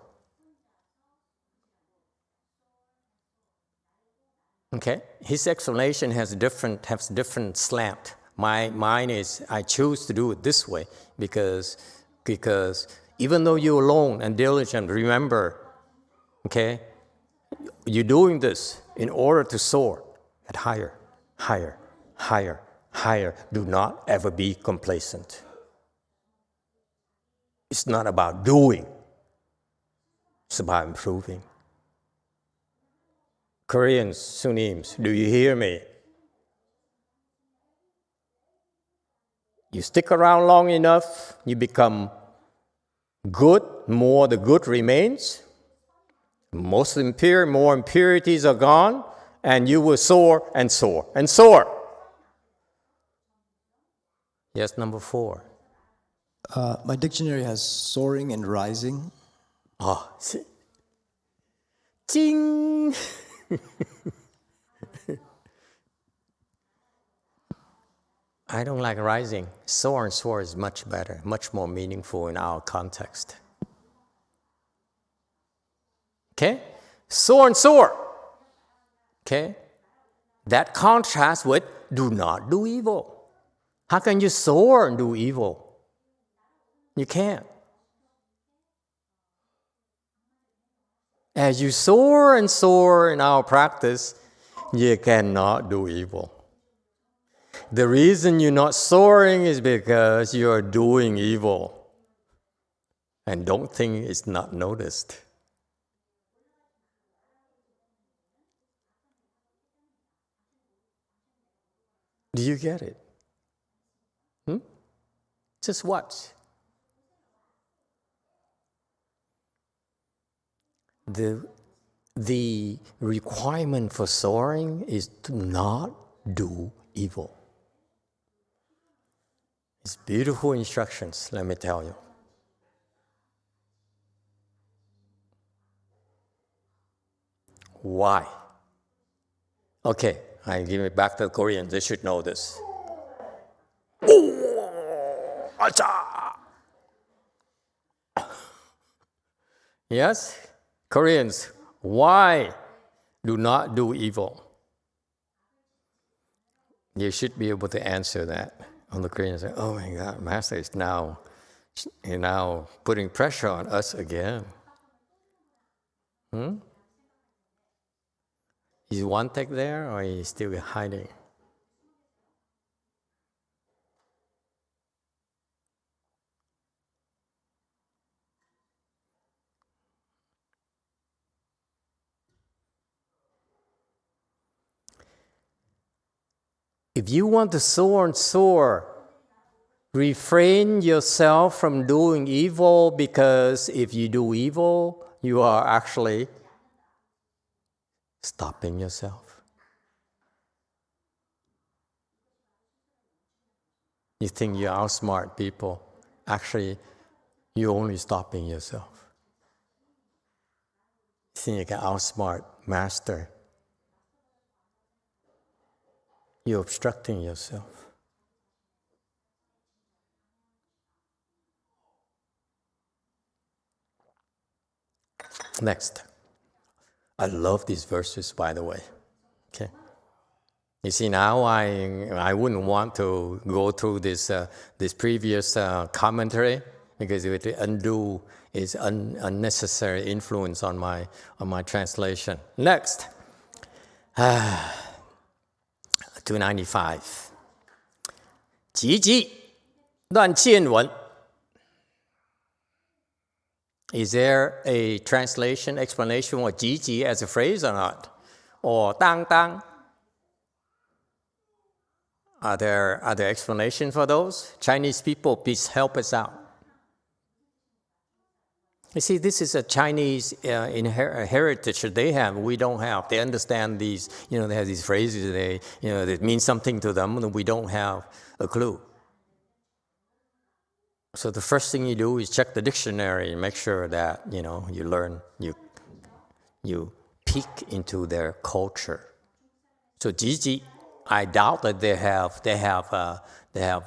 Okay, his explanation has different slant. Mine is I choose to do it this way because even though you're alone and diligent, remember, okay, you're doing this in order to soar at higher, higher, higher, higher. Do not ever be complacent. It's not about doing. It's about improving. Koreans, Sunnims, do you hear me? You stick around long enough, you become good, more the good remains. More impurities are gone, and you will soar and soar and soar. Yes, number 4. My dictionary has soaring and rising. Oh, see. Ching! I don't like rising. Soar and soar is much better, much more meaningful in our context. Okay? Soar and soar. Okay? That contrasts with do not do evil. How can you soar and do evil? You can't. As you soar and soar in our practice, you cannot do evil. The reason you're not soaring is because you're doing evil. And don't think it's not noticed. Do you get it? Just watch. The requirement for soaring is to not do evil. It's beautiful instructions, let me tell you. Why? Okay, I give it back to the Koreans. They should know this. Yes, Koreans, why do not do evil? You should be able to answer that. On the Koreans say, oh my God, Master is now putting pressure on us again. Is one take there or is still hiding? If you want to soar and soar, refrain yourself from doing evil, because if you do evil, you are actually stopping yourself. You think you outsmart people. Actually, you're only stopping yourself. You think you can outsmart Master. You're obstructing yourself. Next. I love these verses, by the way. Okay. You see, now I wouldn't want to go through this previous commentary, because it would undo its unnecessary influence on my translation. Next. 295. 急急乱见闻. Is there a translation, explanation for 急急 as a phrase or not? Or 当当? Are there explanations for those? Chinese people, please help us out. You see, this is a Chinese heritage that they have. We don't have. They understand these. They have these phrases. That mean something to them, and we don't have a clue. So the first thing you do is check the dictionary and make sure that you learn, you peek into their culture. So 急急, I doubt that they have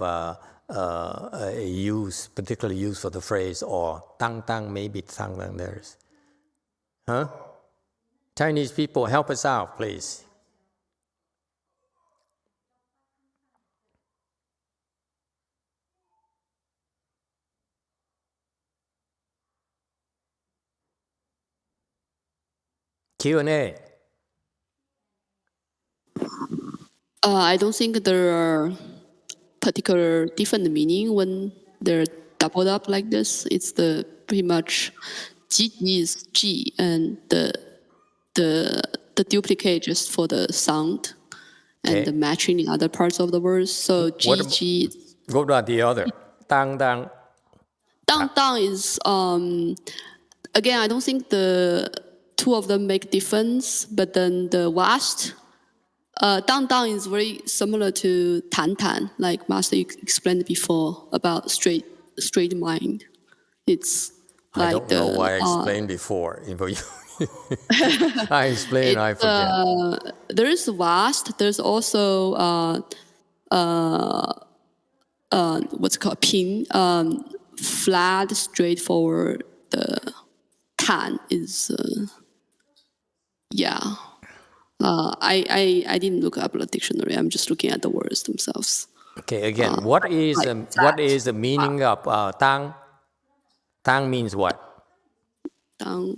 a use, particular use for the phrase, or 当当, maybe 当当there is. Huh? Chinese people, help us out, please. Q&A. I don't think there are particular different meaning when they're doubled up like this. It's the pretty much ji is ji, and the duplicate just for the sound and the matching in other parts of the words. So ji. What about the other? Dang dang. Dang dang is again, I don't think the two of them make difference, but then the last. Dang dang is very similar to tan tan, like Master explained before about straight mind. It's like I don't know why I explained before. I explained, I forget. There is vast. There's also what's it called, ping, flat, straightforward. The tan is I didn't look up the dictionary. I'm just looking at the words themselves. Okay, again, what is the meaning of tang? Tang means what? Tang.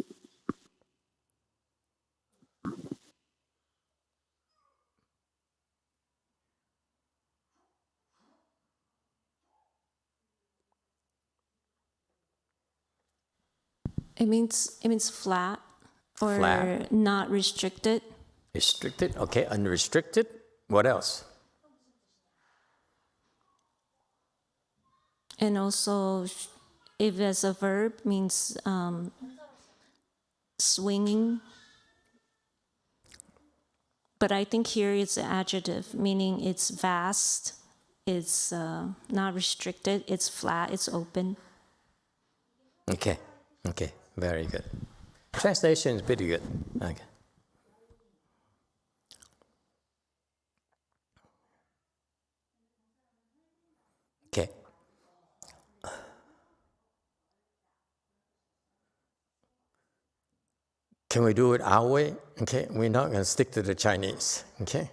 It means flat or Flat. not restricted. Restricted, okay, unrestricted. What else? And also, if as a verb, means swinging. But I think here it's an adjective, meaning it's vast, it's not restricted, it's flat, it's open. Okay, very good. Translation is pretty good. Okay. Okay. Can we do it our way? Okay, we're not going to stick to the Chinese. Okay.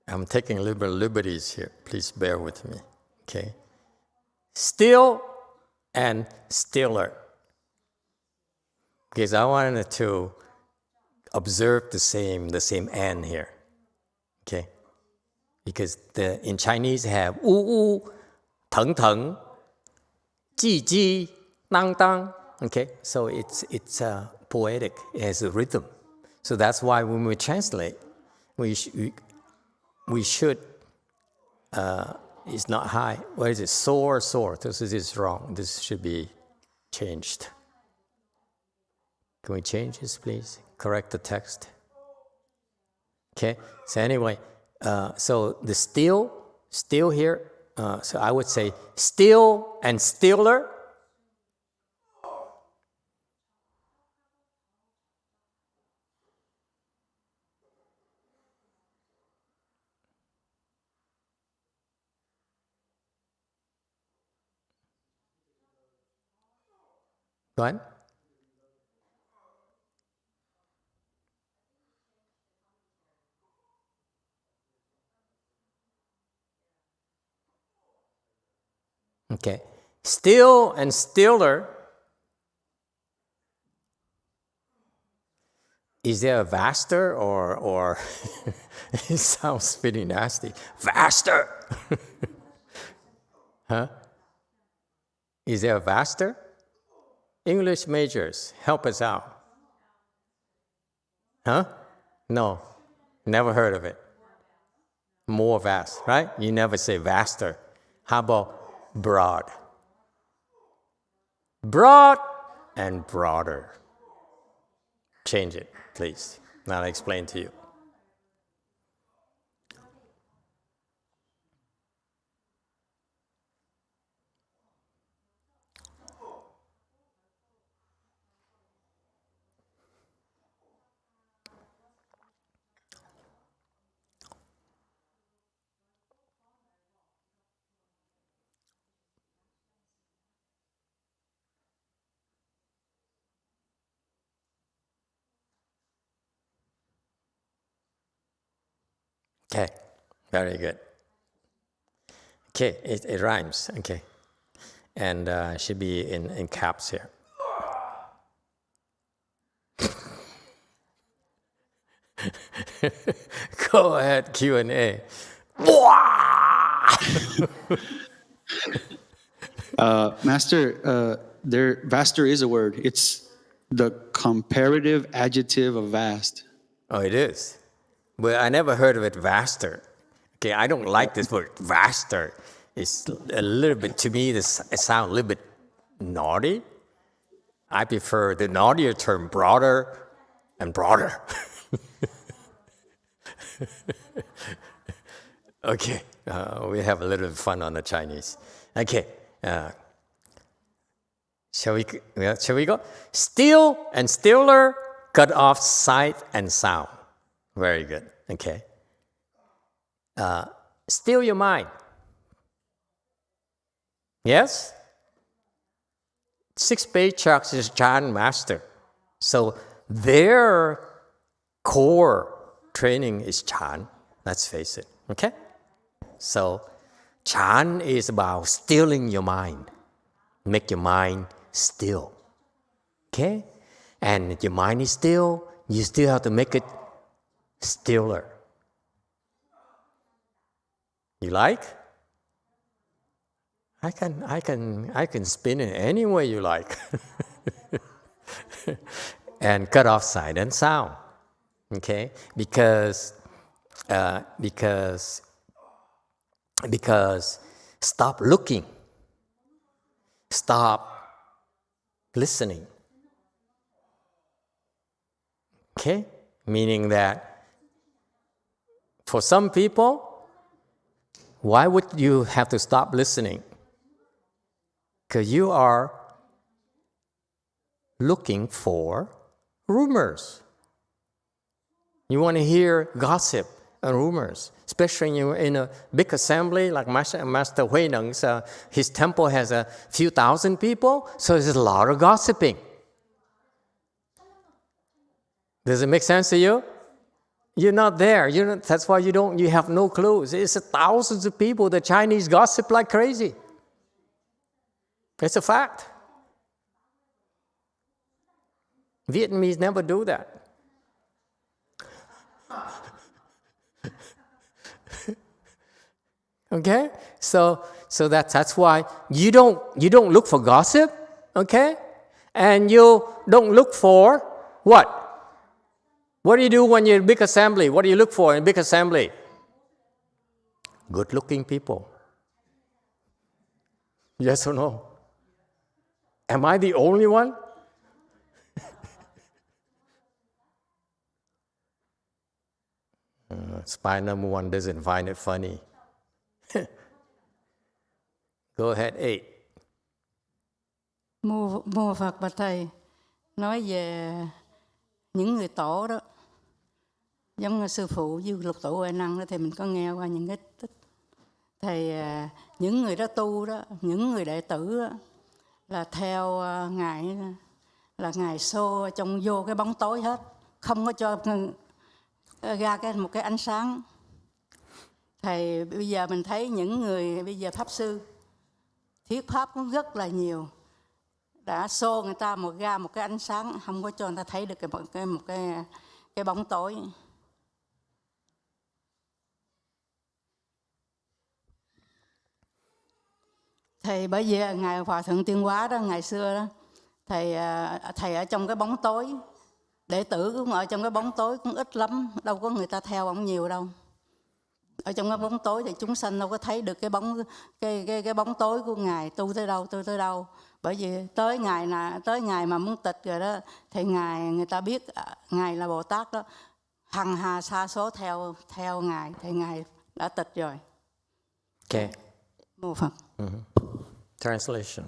I'm taking liberal liberties here. Please bear with me. Okay. Still and stiller. Because I wanted to observe the same N here. Okay. Because in Chinese have wu wu, teng teng, ji ji, dang dang. Okay, so it's poetic. It has a rhythm. So that's why when we translate, we should. It's not high. What is it? Soar, soar. This is wrong. This should be changed. Can we change this, please? Correct the text. Okay. So anyway, so the still here. So I would say still and stiller. What? Okay. Still and stiller. Is there a vaster or it sounds pretty nasty. Vaster. Huh? Is there a vaster? English majors, help us out. Huh? No, never heard of it. More vast, right? You never say vaster. How about broad? Broad and broader. Change it, please. Now I'll explain to you. Okay, very good. Okay, it rhymes, okay. And should be in caps here. Go ahead, Q&A. Master, vaster is a word. It's the comparative adjective of vast. Oh, it is? But I never heard of it vaster. Okay, I don't like this word vaster. It's a little bit, to me, it sounds a little bit naughty. I prefer the naughtier term, broader and broader. Okay, we have a little fun on the Chinese. Okay, shall we go? Still and stiller, cut off sight and sound. Very good, okay. Still your mind. Yes? 6 patriarchs is Chan master. So their core training is Chan, let's face it, okay? So Chan is about stilling your mind. Make your mind still, okay? And your mind is still, you still have to make it stiller. You like? I can spin it any way you like. and cut off sight and sound. Okay, because stop looking, stop listening. Okay, meaning that for some people, why would you have to stop listening? Because you are looking for rumors. You want to hear gossip and rumors, especially in a big assembly like Master Huineng's. His temple has a few thousand people, so there's a lot of gossiping. Does it make sense to you? You're not there. That's why you have no clues. It's thousands of people. The Chinese gossip like crazy. It's a fact. Vietnamese never do that. Okay, so that's why you don't look for gossip, okay, and you don't look for what? What do you do when you're in a big assembly? What do you look for in a big assembly? Good-looking people. Yes or no? Am I the only one? Spy number one doesn't find it funny. Go ahead, 8. Mô Phật bạch thầy, nói về những người tổ đó, giống như sư phụ với lục tổ Huệ Năng đó, thì mình có nghe qua những cái tích. Thầy, những người đó tu đó, những người đệ tử đó, là theo ngài, là ngài xô vô cái bóng tối hết, không có cho ra một cái ánh sáng. Thầy, bây giờ mình thấy những người bây giờ pháp sư thuyết pháp cũng rất là nhiều, đã xô người ta ra một cái ánh sáng, không có cho người ta thấy được cái bóng tối. Thầy, bởi vì ngài Hòa thượng Tiên Hóa đó, ngày xưa đó, thầy ở trong cái bóng tối, đệ tử cũng ở trong cái bóng tối cũng ít lắm, đâu có người ta theo ông nhiều đâu. Ở trong cái bóng tối thì chúng sanh đâu có thấy được cái bóng tối của ngài tu tới đâu. Bởi vì tới ngày mà muốn tịch rồi đó, thì người ta biết ngài là Bồ Tát đó, hằng hà sa số theo ngài, thì ngài đã tịch rồi. Okay. Mô Phật. Translation.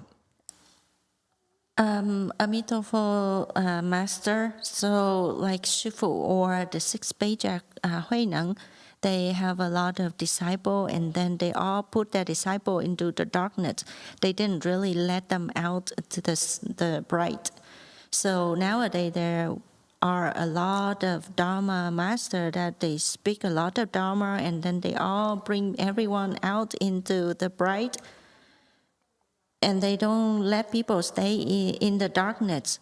Emitofuo, Master, so like Shifu or the sixth Patriarch Huineng, they have a lot of disciples, and then they all put their disciple into the darkness. They didn't really let them out to the bright. So nowadays there are a lot of Dharma master that they speak a lot of Dharma, and then they all bring everyone out into the bright. And they don't let people stay in the darkness.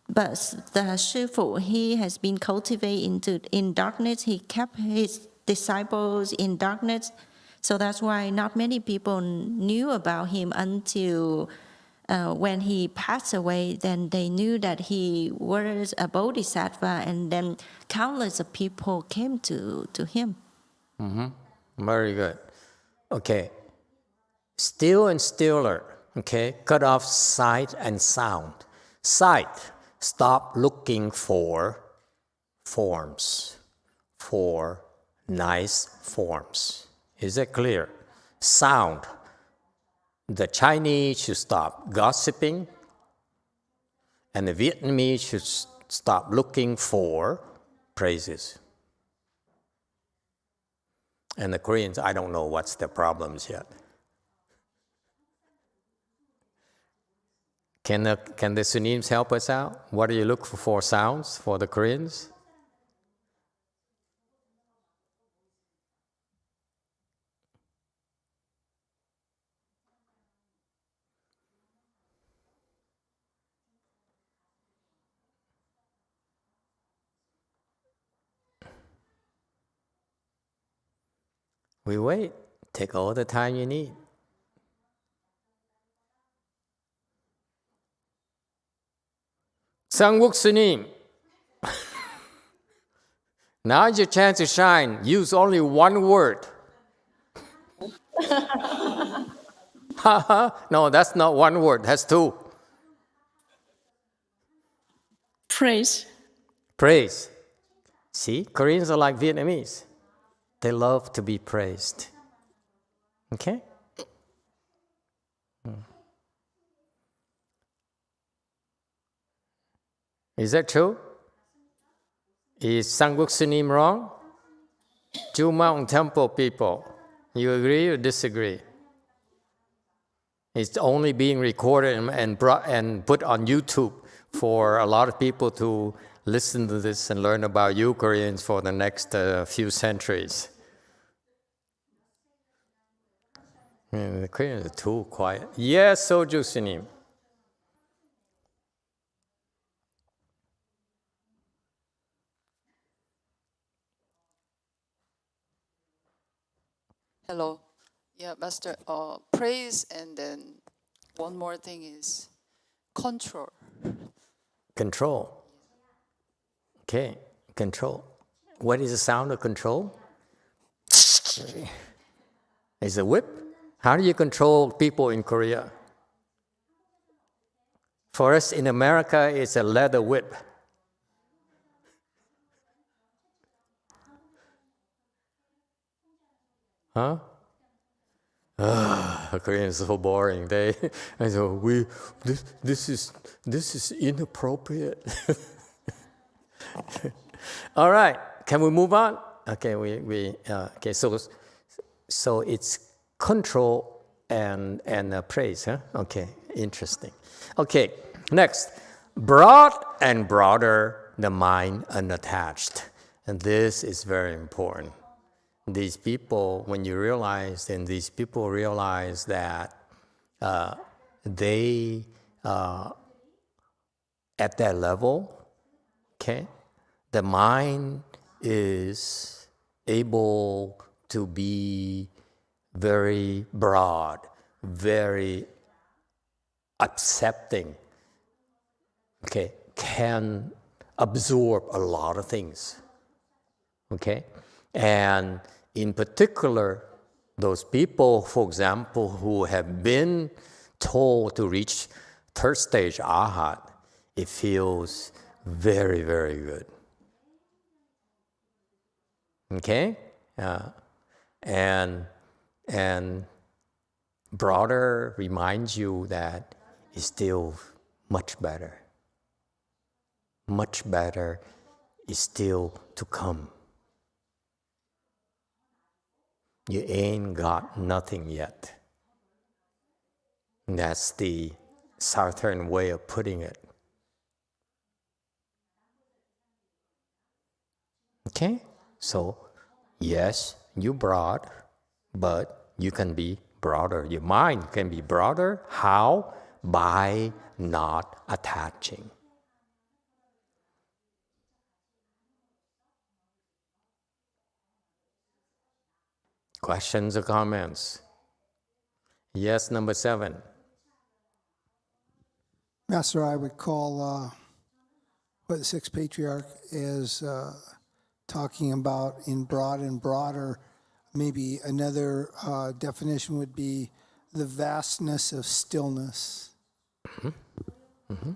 But the Shifu, he has been cultivated in darkness. He kept his disciples in darkness. So that's why not many people knew about him until when he passed away. Then they knew that he was a bodhisattva, and then countless of people came to him. Very good. Okay. Still and stiller. Okay, cut off sight and sound. Sight, stop looking for forms, for nice forms. Is that clear? Sound, the Chinese should stop gossiping, and the Vietnamese should stop looking for praises. And the Koreans, I don't know what's their problems yet. Can the Sunims help us out? What do you look for sounds for the Koreans? We wait. Take all the time you need. Sangwuk Sunim. Now's your chance to shine. Use only one word. No, that's not one word. That's two. Praise. Praise. See, Koreans are like Vietnamese. They love to be praised. Okay? Is that true? Is Sangwuk Sunim wrong? Two Mountain Temple people, you agree or disagree? It's only being recorded and put on YouTube for a lot of people to listen to this and learn about you Koreans for the next few centuries. The Koreans are too quiet. Yes, Soju Sunim. Hello. Yeah, Master. Praise, and then one more thing is control. Control. Okay, control. What is the sound of control? It's a whip. How do you control people in Korea? For us in America, it's a leather whip. Huh? Koreans are so boring. This is inappropriate. All right, can we move on? Okay, okay. So it's control and praise, huh? Okay, interesting. Okay, next, broad and broader, the mind unattached, and this is very important. These people, when you realize, and these people realize that they, at that level, okay, the mind is able to be very broad, very accepting, okay, can absorb a lot of things, okay? And in particular, those people, for example, who have been told to reach third stage Arhat, it feels very, very good. Okay? And broader reminds you that it's still much better. Much better is still to come. You ain't got nothing yet. That's the Southern way of putting it. Okay? So, yes, you're broad, but you can be broader. Your mind can be broader. How? By not attaching. Questions or comments? Yes, number 7. Master, I would call what the Sixth Patriarch is talking about in broad and broader. Maybe another definition would be the vastness of stillness. Mm-hmm. Mm-hmm.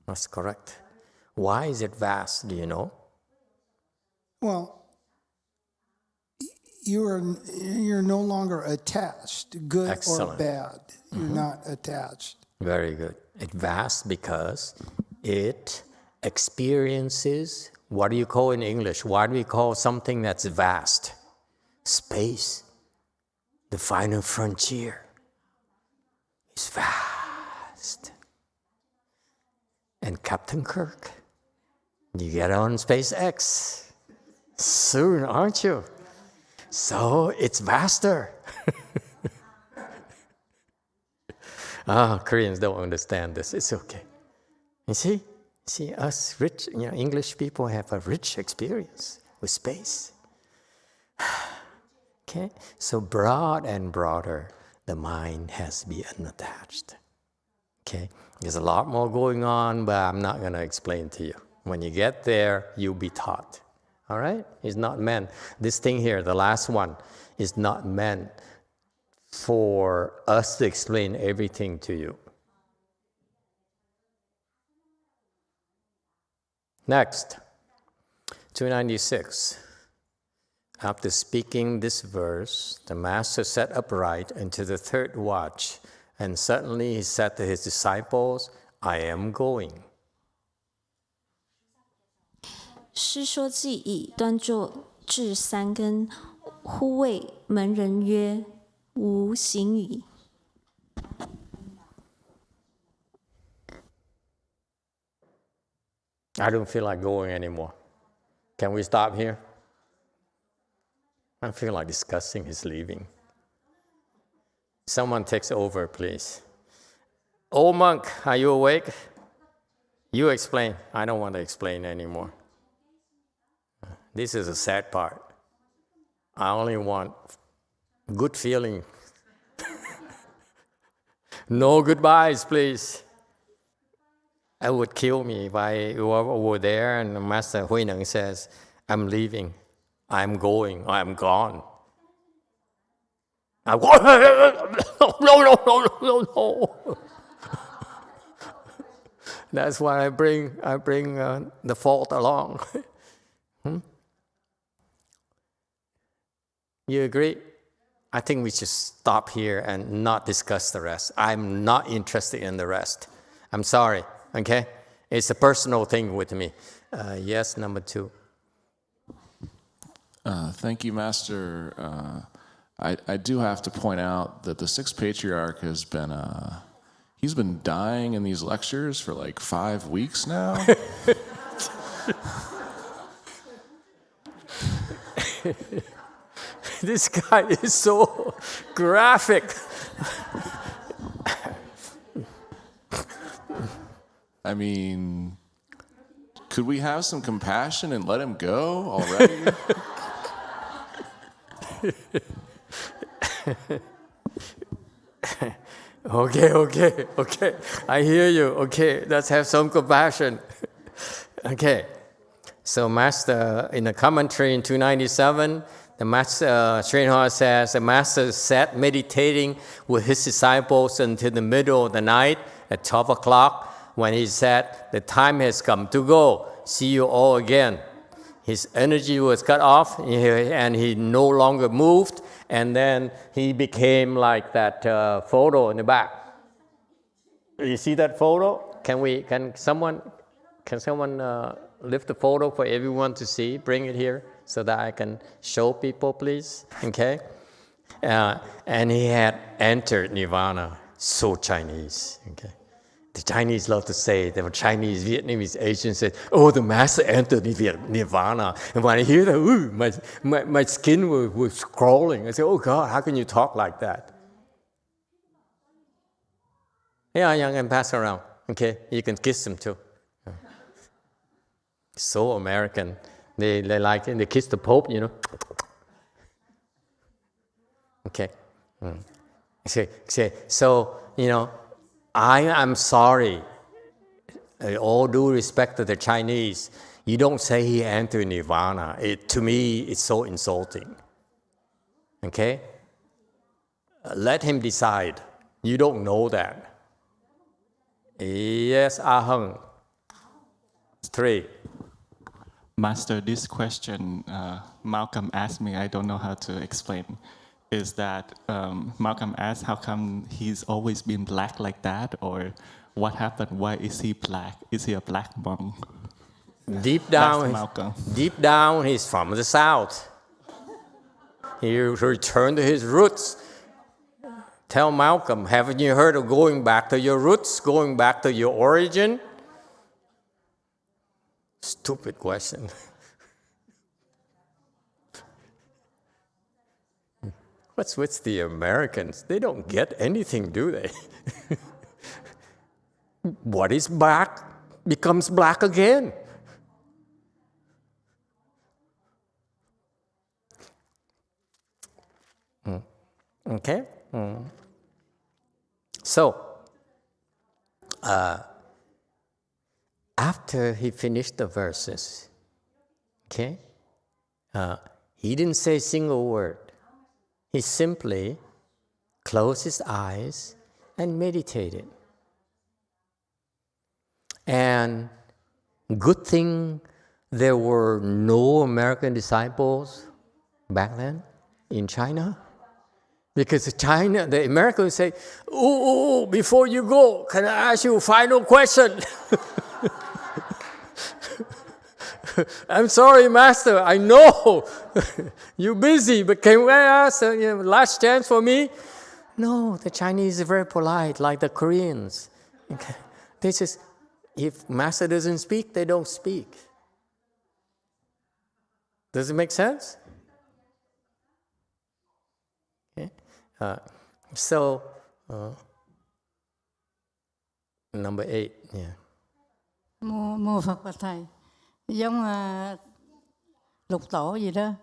That's correct. Why is it vast, do you know? Well, you're no longer attached, good Excellent. or bad. You're not attached. Very good. It's vast because it experiences, what do you call in English? Why do we call something that's vast? Space. The final frontier is vast. And Captain Kirk, you get on SpaceX soon, aren't you? So it's vaster. Koreans don't understand this. It's okay. You see, us rich, English people have a rich experience with space. Okay, so broad and broader, the mind has to be unattached. Okay, there's a lot more going on, but I'm not going to explain to you. When you get there, you'll be taught. All right? It's not meant. This thing here, the last one, is not meant for us to explain everything to you. Next, 296. After speaking this verse, the master sat upright into the third watch, and suddenly he said to his disciples, I am going. 师说既已，端坐至三更，忽谓门人曰：“吾行矣。” I don't feel like going anymore. Can we stop here? I feel like discussing his leaving. Someone takes over, please. Old monk, are you awake? You explain. I don't want to explain anymore. This is a sad part. I only want good feeling. No goodbyes, please. It would kill me if I were over there and Master Hui Neng says, I'm leaving, I'm going, I'm gone. I'm going. No. That's why I bring the fault along. You agree? I think we should stop here and not discuss the rest. I'm not interested in the rest. I'm sorry, okay? It's a personal thing with me. Yes, number 2. Thank you, Master. I do have to point out that the sixth patriarch has been, he's been dying in these lectures for like 5 weeks now. This guy is so graphic. I mean, could we have some compassion and let him go already? Okay. I hear you. Okay, let's have some compassion. Okay. So Master, in the commentary in 297, the Master, YongHua says, the Master sat meditating with his disciples until the middle of the night at 12 o'clock when he said, the time has come to go. See you all again. His energy was cut off and he no longer moved. And then he became like that photo in the back. You see that photo? Can someone lift the photo for everyone to see? Bring it here so that I can show people, please. Okay? And he had entered Nirvana. So Chinese. Okay? The Chinese love to say, the Chinese, Vietnamese, Asians say, oh, the Master entered Nirvana. And when I hear that, ooh, my skin was crawling. I say, oh God, how can you talk like that? Yeah, young and pass around. Okay, you can kiss them too. So American. They like it. They kiss the Pope, you know. Okay. So, you know, I am sorry. All due respect to the Chinese, you don't say he entered Nirvana. To me, it's so insulting. Okay? Let him decide. You don't know that. Yes, Ahung. 3. Master, this question Malcolm asked me, I don't know how to explain, is that Malcolm asked how come he's always been black like that, or what happened? Why is he black? Is he a black monk? Deep down, he's from the South. He returned to his roots. Tell Malcolm, haven't you heard of going back to your roots, going back to your origin? Stupid question. What's with the Americans? They don't get anything, do they? What is black becomes black again. Okay? So, After he finished the verses, okay, he didn't say a single word. He simply closed his eyes and meditated. And good thing there were no American disciples back then in China. Because China, the Americans say, oh, before you go, can I ask you a final question? I'm sorry, Master, I know you're busy, but can I ask last chance for me? No, the Chinese are very polite, like the Koreans. Okay. They just, if Master doesn't speak, they don't speak. Does it make sense? Okay. Number 8, yeah. Mô Phật và Thầy, giống lục tổ gì đó,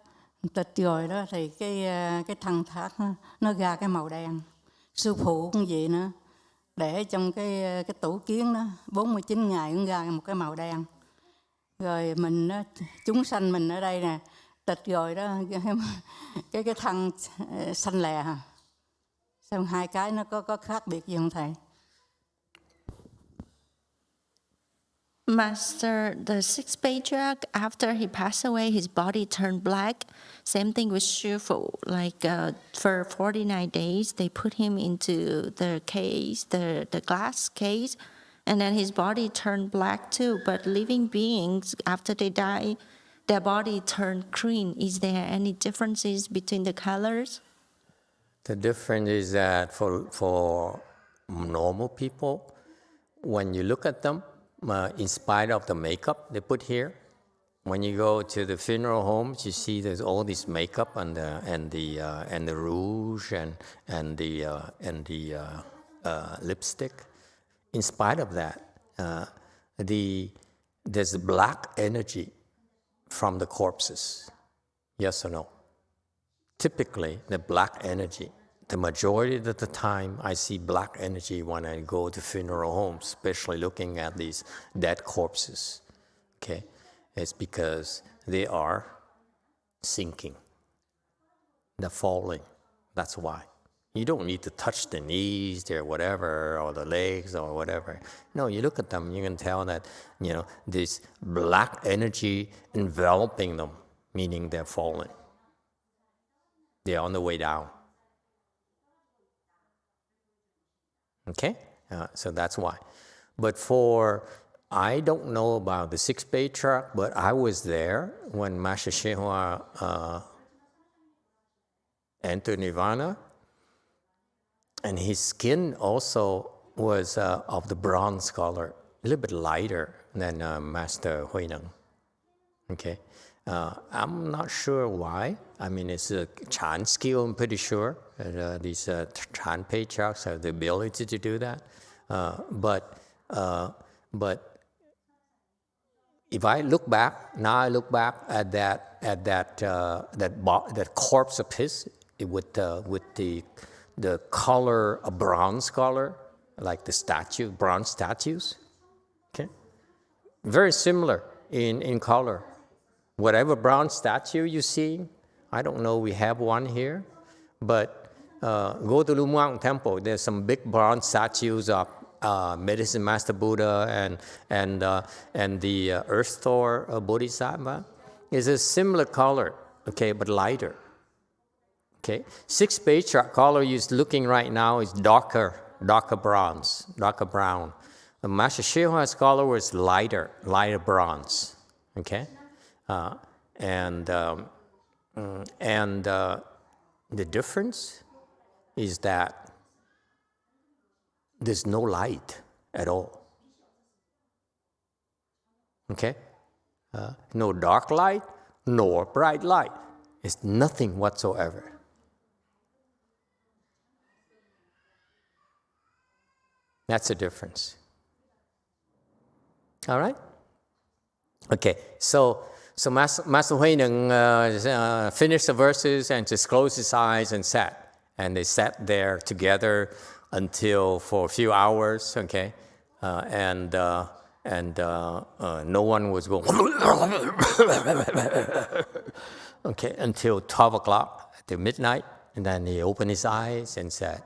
tịch rồi đó thì cái thân thác nó ra cái màu đen. Sư phụ cũng vậy nữa, để trong cái tủ kiến đó 49 ngày cũng ra một cái màu đen. Rồi mình chúng sanh mình ở đây nè, tịch rồi đó, cái thân xanh lè hả? Xong hai cái nó có khác biệt gì không thầy? Master, the sixth patriarch, after he passed away, his body turned black. Same thing with Shifu. Like for 49 days, they put him into the case, the glass case, and then his body turned black too. But living beings, after they die, their body turned green. Is there any differences between the colors? The difference is that for normal people, when you look at them, in spite of the makeup they put here, when you go to the funeral homes, you see there's all this makeup and the rouge and the lipstick. In spite of that, there's black energy from the corpses. Yes or no? Typically, the black energy. The majority of the time, I see black energy when I go to funeral homes, especially looking at these dead corpses. Okay, it's because they are sinking, they're falling. That's why. You don't need to touch the knees or whatever, or the legs or whatever. No, you look at them, you can tell that this black energy enveloping them, meaning they're falling. They're on the way down. Okay, so that's why. But I don't know about the sixth patriarch, but I was there when Master YongHua entered Nirvana, and his skin also was of the bronze color, a little bit lighter than Master Huineng. Okay, I'm not sure why. I mean, it's a Chan skill, I'm pretty sure. These Chan patriarchs have the ability to do that. But if I look back, at that corpse of his with the color, a bronze color, like the bronze statues. Okay, very similar in color. Whatever bronze statue you see, I don't know, we have one here, but go to Lumang Temple. There's some big bronze statues of Medicine Master Buddha and the Earth Thor Bodhisattva. It's a similar color, okay, but lighter. Okay, sixth patriarch color you're looking right now is darker bronze, darker brown. The Master YongHua's color was lighter bronze. Okay, and the difference is that there's no light at all. Okay? No dark light, nor bright light. It's nothing whatsoever. That's the difference. All right? Okay, so Master Huineng finished the verses and just closed his eyes and sat. And they sat there together for a few hours, okay? and no one was going okay until 12 o'clock till midnight, and then he opened his eyes and said,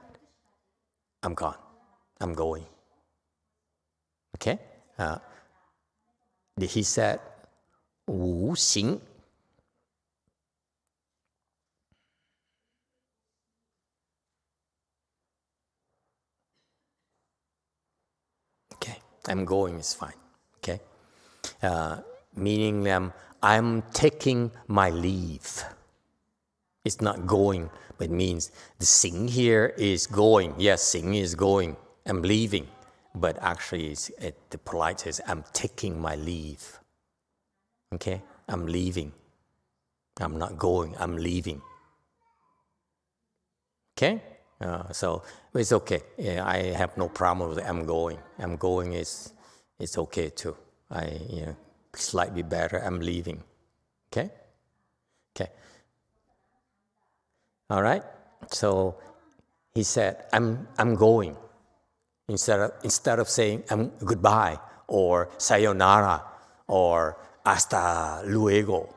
"I'm gone. I'm going." Okay, he said, "无形." Okay, I'm going is fine. Okay, meaning I'm taking my leave. It's not going, but it means the sing here is going. Yes, sing is going. I'm leaving, but actually, the polite says I'm taking my leave. Okay, I'm leaving. I'm not going. I'm leaving. Okay, so it's okay. Yeah, I have no problem with I'm going. I'm going is it's okay too. Slightly better. I'm leaving. Okay. Okay. All right. So he said, "I'm going," instead of saying I'm goodbye or sayonara or hasta luego,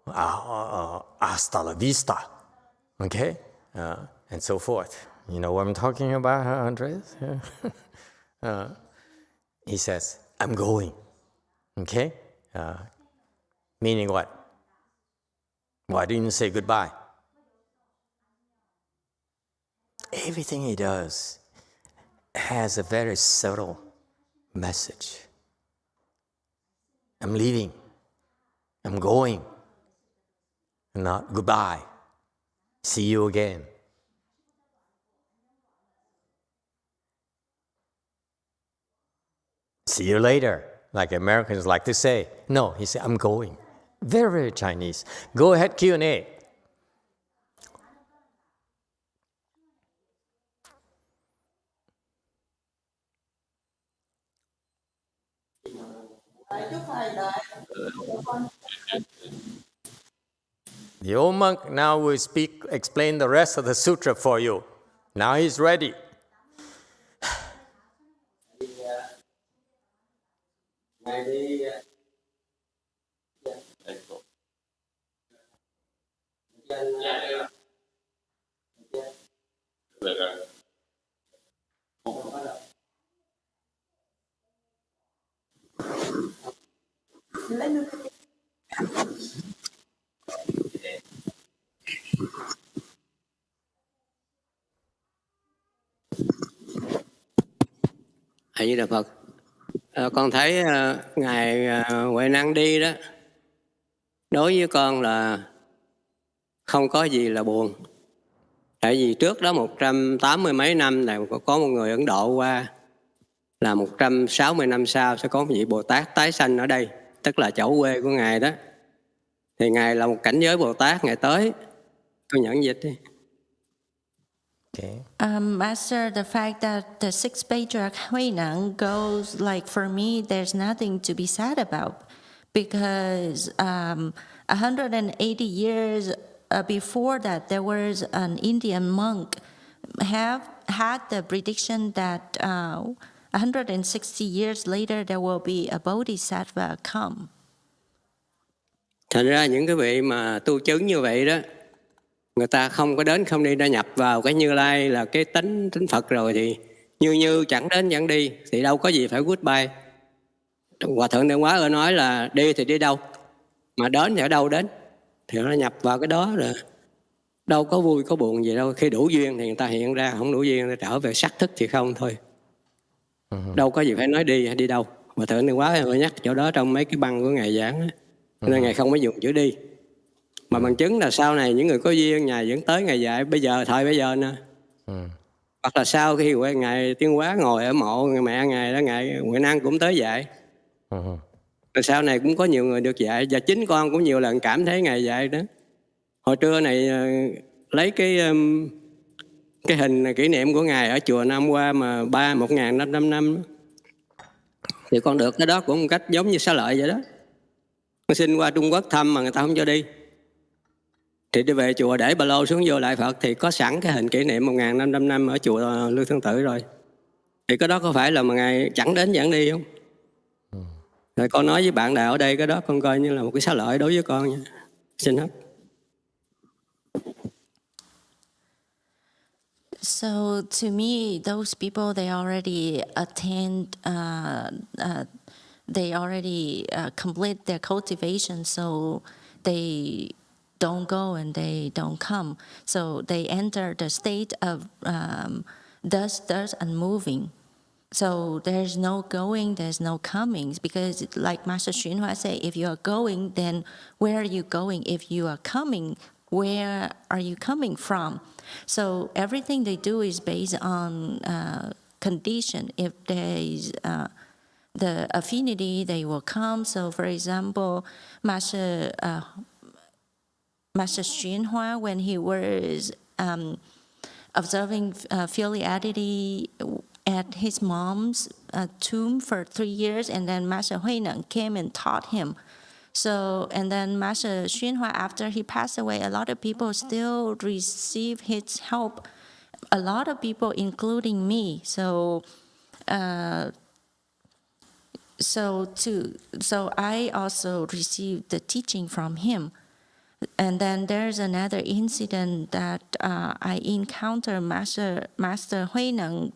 hasta la vista, okay, and so forth. You know what I'm talking about, huh, Andres? He says, "I'm going," okay, meaning what? Why didn't you say goodbye? Everything he does has a very subtle message. I'm leaving. I'm going. Not goodbye. See you again. See you later, like Americans like to say. No, he said, "I'm going." Very, very Chinese. Go ahead, Q&A. The old monk now will explain the rest of the sutra for you. Now he's ready. A Di Đà Phật. Con thấy ngài Huệ Năng đi đó, đối với con là không có gì là buồn. Tại vì trước đó 180 mấy năm là có một người Ấn Độ qua, là 160 năm sau sẽ có một vị Bồ Tát tái sanh ở đây, tức là chỗ quê của ngài đó. Thì ngài là một cảnh giới Bồ Tát, ngài tới. Con nhận dịch đi. Okay. Master, the fact that the sixth patriarch Huineng goes, like, for me, there's nothing to be sad about, because 180 years before that, there was an Indian monk had the prediction that 160 years later there will be a bodhisattva come. Thành ra những cái vị mà tu chứng như vậy đó, người ta không có đến không đi, đã nhập vào cái Như Lai là cái tính Phật rồi, thì như chẳng đến chẳng đi, thì đâu có gì phải goodbye. Hòa thượng Điện Hóa nói là đi thì đi đâu, mà đến thì ở đâu đến, thì nó nhập vào cái đó rồi, đâu có vui có buồn gì đâu. Khi đủ duyên thì người ta hiện ra, không đủ duyên thì trở về sắc thức thì không thôi. Đâu có gì phải nói đi hay đi đâu. Hòa thượng Điện Hóa vừa nhắc chỗ đó trong mấy cái băng của ngài giảng, nên ngài không có dùng chữ đi. Mà bằng chứng là sau này những người có duyên ngài vẫn tới ngài dạy bây giờ nè. Hoặc là sau khi ngài Tiên Hóa ngồi ở mộ mẹ ngài đó, ngài Huệ Năng cũng tới dạy. Rồi sau này cũng có nhiều người được dạy, và chính con cũng nhiều lần cảm thấy ngài dạy đó. Hồi trưa này lấy cái hình kỷ niệm của ngài ở chùa Nam Hoa mà 1.500 năm, thì con được cái đó cũng một cách giống như xá lợi vậy đó. Con xin qua Trung Quốc thăm mà người ta không cho đi, thì đi về chùa để ba lô xuống vô lại Phật, thì có sẵn cái hình kỷ niệm 1.500 năm ở chùa Lưu Thương Tự rồi. Thì cái đó có phải là mà Ngài chẳng đến chẳng đi không? Rồi con nói với bạn đạo ở đây, cái đó con coi như là một cái xá lợi đối với con nha. Xin hết. So to me, those people, they already attend, they already complete their cultivation, so they don't go and they don't come. So they enter the state of dust, and moving. So there's no going, there's no coming, because like Master YongHua say, if you are going, then where are you going? If you are coming, where are you coming from? So everything they do is based on condition. If there is the affinity, they will come. So for example, Master YongHua, when he was observing filiality at his mom's tomb for 3 years, and then Master Huineng came and taught him. So, and then Master YongHua, after he passed away, a lot of people still receive his help. A lot of people, including me. So, so I also received the teaching from him. And then there's another incident that I encountered Master Huineng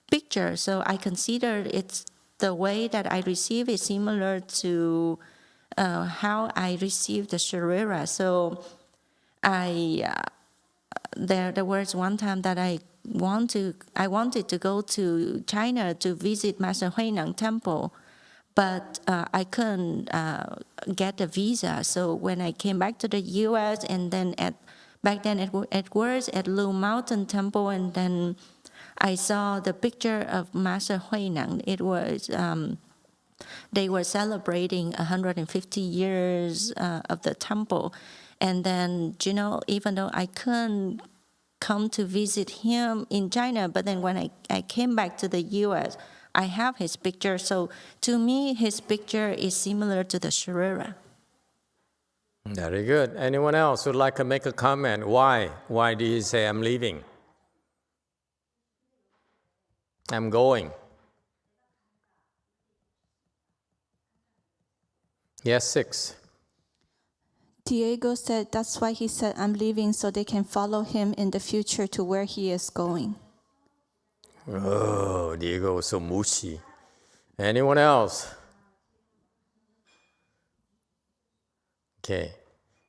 picture. So I consider it's the way that I receive is similar to how I received the Sharira. So there was one time that I wanted to go to China to visit Master Huineng temple, but I couldn't get a visa. So when I came back to the U.S. and then back then it was at Blue Mountain Temple, and then I saw the picture of Master Huineng. It was they were celebrating 150 years of the temple, and then even though I couldn't come to visit him in China, but then when I came back to the U.S., I have his picture. So to me, his picture is similar to the Sharira. Very good. Anyone else would like to make a comment? Why? Why do you say I'm leaving? I'm going. Yes, 6. Diego said that's why he said I'm leaving, so they can follow him in the future to where he is going. Oh, Diego is so mushy. Anyone else? Okay.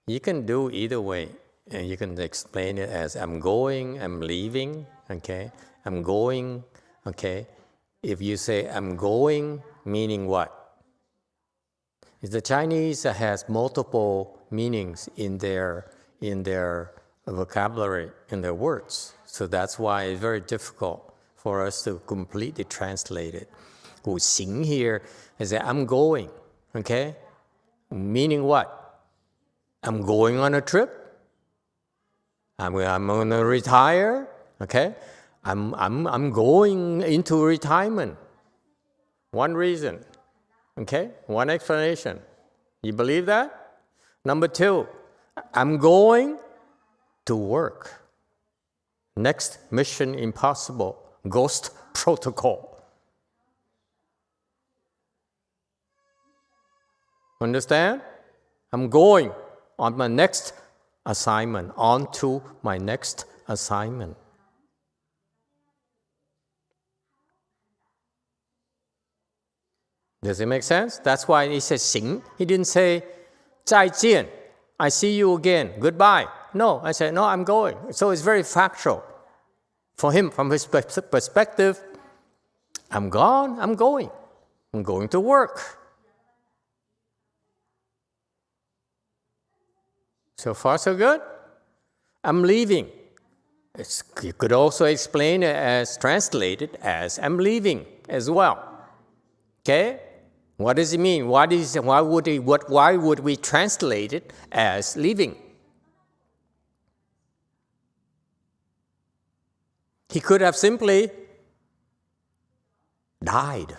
You can do either way. And you can explain it as I'm going, I'm leaving, okay? I'm going, okay? If you say I'm going, meaning what? The Chinese has multiple meanings in their vocabulary, in their words. So that's why it's very difficult for us to completely translate it. 我行 here is that I'm going, okay? Meaning what? I'm going on a trip. I'm going to retire, okay? I'm going into retirement. One reason, okay? One explanation. You believe that? Number 2, I'm going to work. Next mission impossible, ghost protocol. Understand? I'm going on my next assignment, on to my next assignment. Does it make sense? That's why he says 行. He didn't say 再见, I see you again, goodbye. No, I said, no, I'm going. So it's very factual. For him, from his perspective, I'm gone, I'm going. I'm going to work. So far, so good? I'm leaving. You could also explain it as translated as I'm leaving as well. Okay? What does it mean? Why would we translate it as leaving? He could have simply died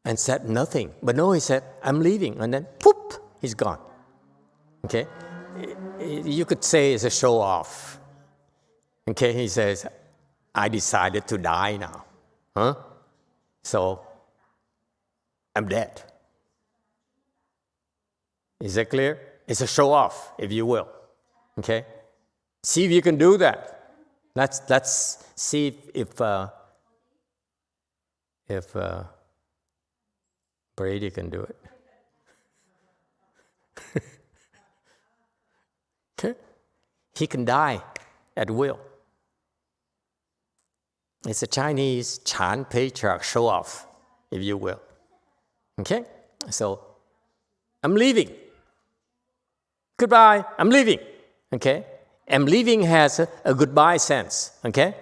and said nothing. But no, he said, I'm leaving. And then, poof, he's gone. Okay? You could say it's a show off. Okay, he says, I decided to die now. Huh? So I'm dead. Is that clear? It's a show off, if you will. Okay? See if you can do that. Let's see if Brady can do it. Okay? He can die at will. It's a Chinese Chan patriarch show off, if you will. Okay? So, I'm leaving. Goodbye, I'm leaving. Okay? And leaving has a goodbye sense. Okay?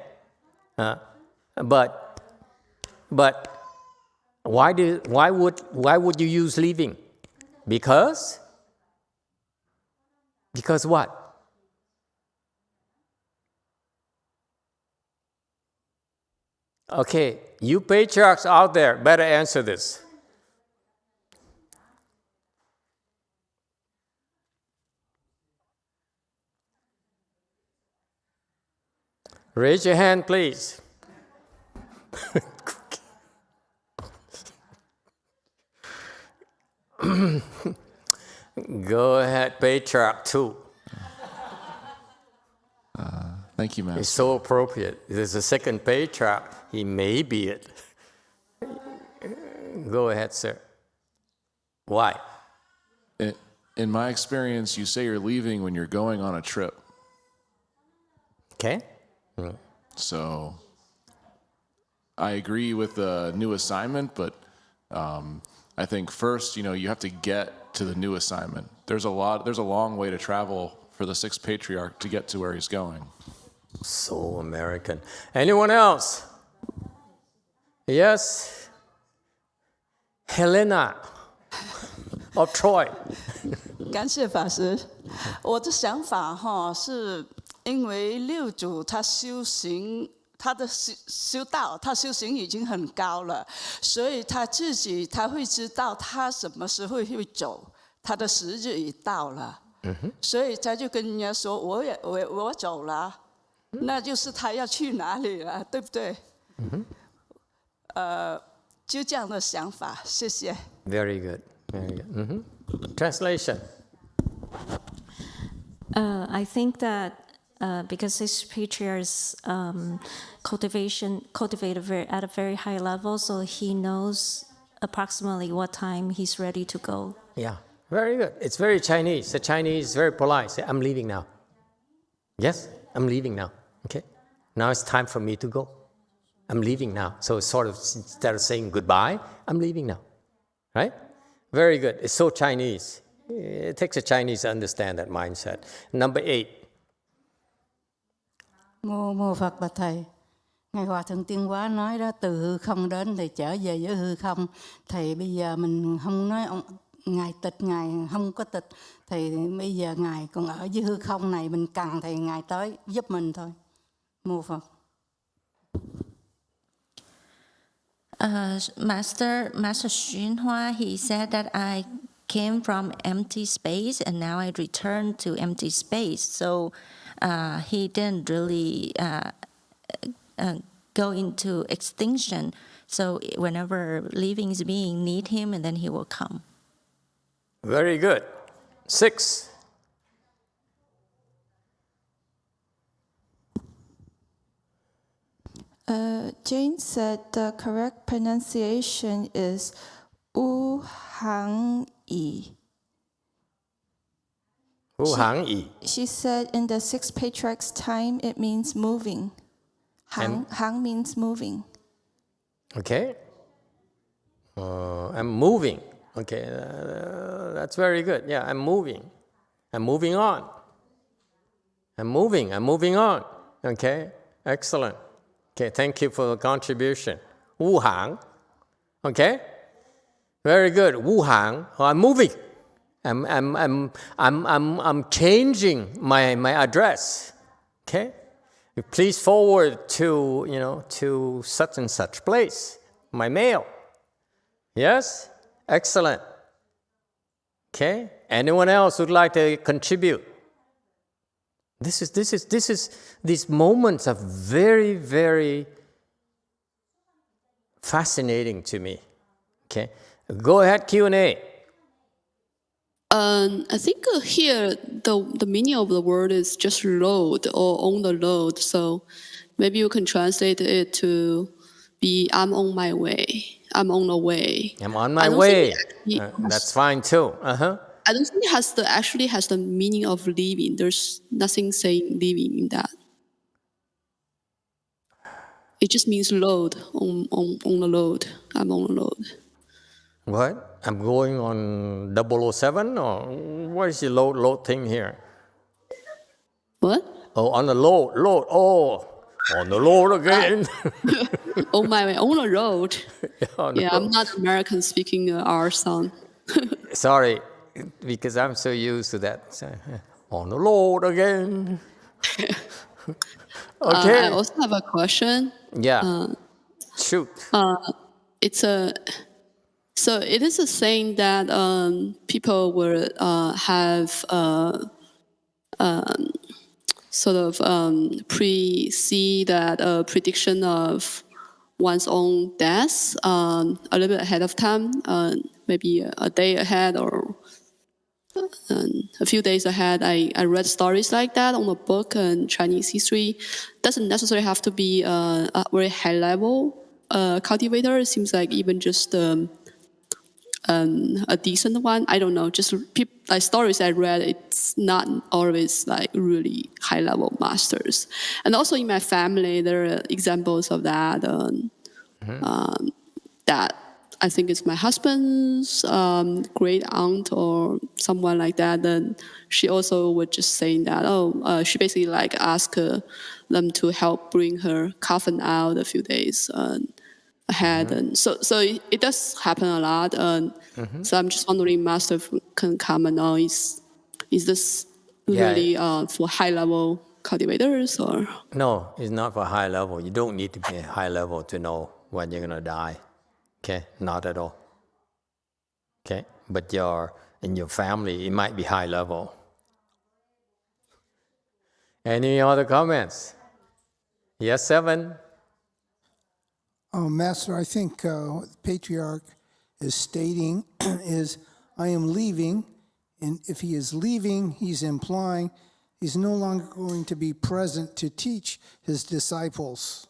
But why would you use leaving? Because what? Okay, you patriarchs out there better answer this. Raise your hand, please. Go ahead, Patriarch 2. Thank you, Master. It's so appropriate. There's a second Patriarch. He may be it. Go ahead, sir. Why? In my experience, you say you're leaving when you're going on a trip. Okay. So I agree with the new assignment, but I think first, you have to get to the new assignment. There's a long way to travel for the sixth patriarch to get to where he's going. So American. Anyone else? Yes? Helena of Troy. 感谢法师，我的想法哈，是因为六祖他修行，他的修道，他修行已经很高了，所以他自己他会知道他什么时候会走，他的时日已到了，所以他就跟人家说，我走了，那就是他要去哪里了，对不对？就这样的想法，谢谢。Very good. Very good. Translation. I think that because this patriarch's cultivate at a very high level, so he knows approximately what time he's ready to go. Yeah, very good. It's very Chinese. The Chinese is very polite. Say, I'm leaving now. Yes, I'm leaving now. Okay, now it's time for me to go. I'm leaving now. So it's sort of, instead of saying goodbye, I'm leaving now. Right? Very good. It's so Chinese. It takes a Chinese to understand that mindset. Number 8. Mô Phật Bạch Thầy, Ngài Hòa Thượng Tiên Hóa nói đó, từ hư không đến thì trở về với hư không. Thầy bây giờ mình không nói Ngài tịch, Ngài không có tịch. Thì bây giờ Ngài còn ở với hư không này, mình cần thì Ngài tới giúp mình thôi. Mô Phật. Master YongHua, he said that I came from empty space and now I return to empty space. So he didn't really go into extinction. So whenever living beings need him, and then he will come. Very good. 6. Jane said the correct pronunciation is Wu Hang Yi. Wu Hang Yi. She said in the sixth patriarch's time it means moving. Hang means moving. Okay. I'm moving. Okay, that's very good. Yeah, I'm moving. I'm moving on. I'm moving on. Okay, excellent. Okay, thank you for the contribution. Wu Hang. Okay, very good. Wu Hang. I'm moving. I'm changing my address. Okay, please forward to such and such place. My mail. Yes, excellent. Okay, anyone else who'd like to contribute? These moments are very, very fascinating to me. Okay, go ahead, Q&A. I think here the meaning of the word is just load or on the load. So maybe you can translate it to be I'm on my way. I'm on the way. I'm on my way. Actually That's fine too. I don't think it actually has the meaning of living. There's nothing saying living in that. It just means load on the load. I'm on the load. What? I'm going on 007 or what is the load thing here? What? Oh, on the load. Oh, on the load again. On my way, on the road. Yeah, I'm not American speaking our sound. Sorry, because I'm so used to that. So, on the load again. Okay. I also have a question. Yeah. Shoot. So it is a saying that people will have sort of see that prediction of one's own death a little bit ahead of time, maybe a day ahead or a few days ahead. I read stories like that on a book in Chinese history. Doesn't necessarily have to be a very high level cultivator. It seems like even just a decent one. I don't know. Just like stories I read, it's not always like really high level masters. And also in my family, there are examples of that. That I think it's my husband's great aunt or someone like that. Then she also was just saying that she basically like asked them to help bring her coffin out a few days ahead, and so it does happen a lot. So I'm just wondering, Master can comment on is this really for high level cultivators or? No, it's not for high level. You don't need to be high level to know when you're gonna die. Okay, not at all. Okay, but in your family, it might be high level. Any other comments? Yes, 7. Master, I think Patriarch is stating is, I am leaving, and if he is leaving, he's implying he's no longer going to be present to teach his disciples.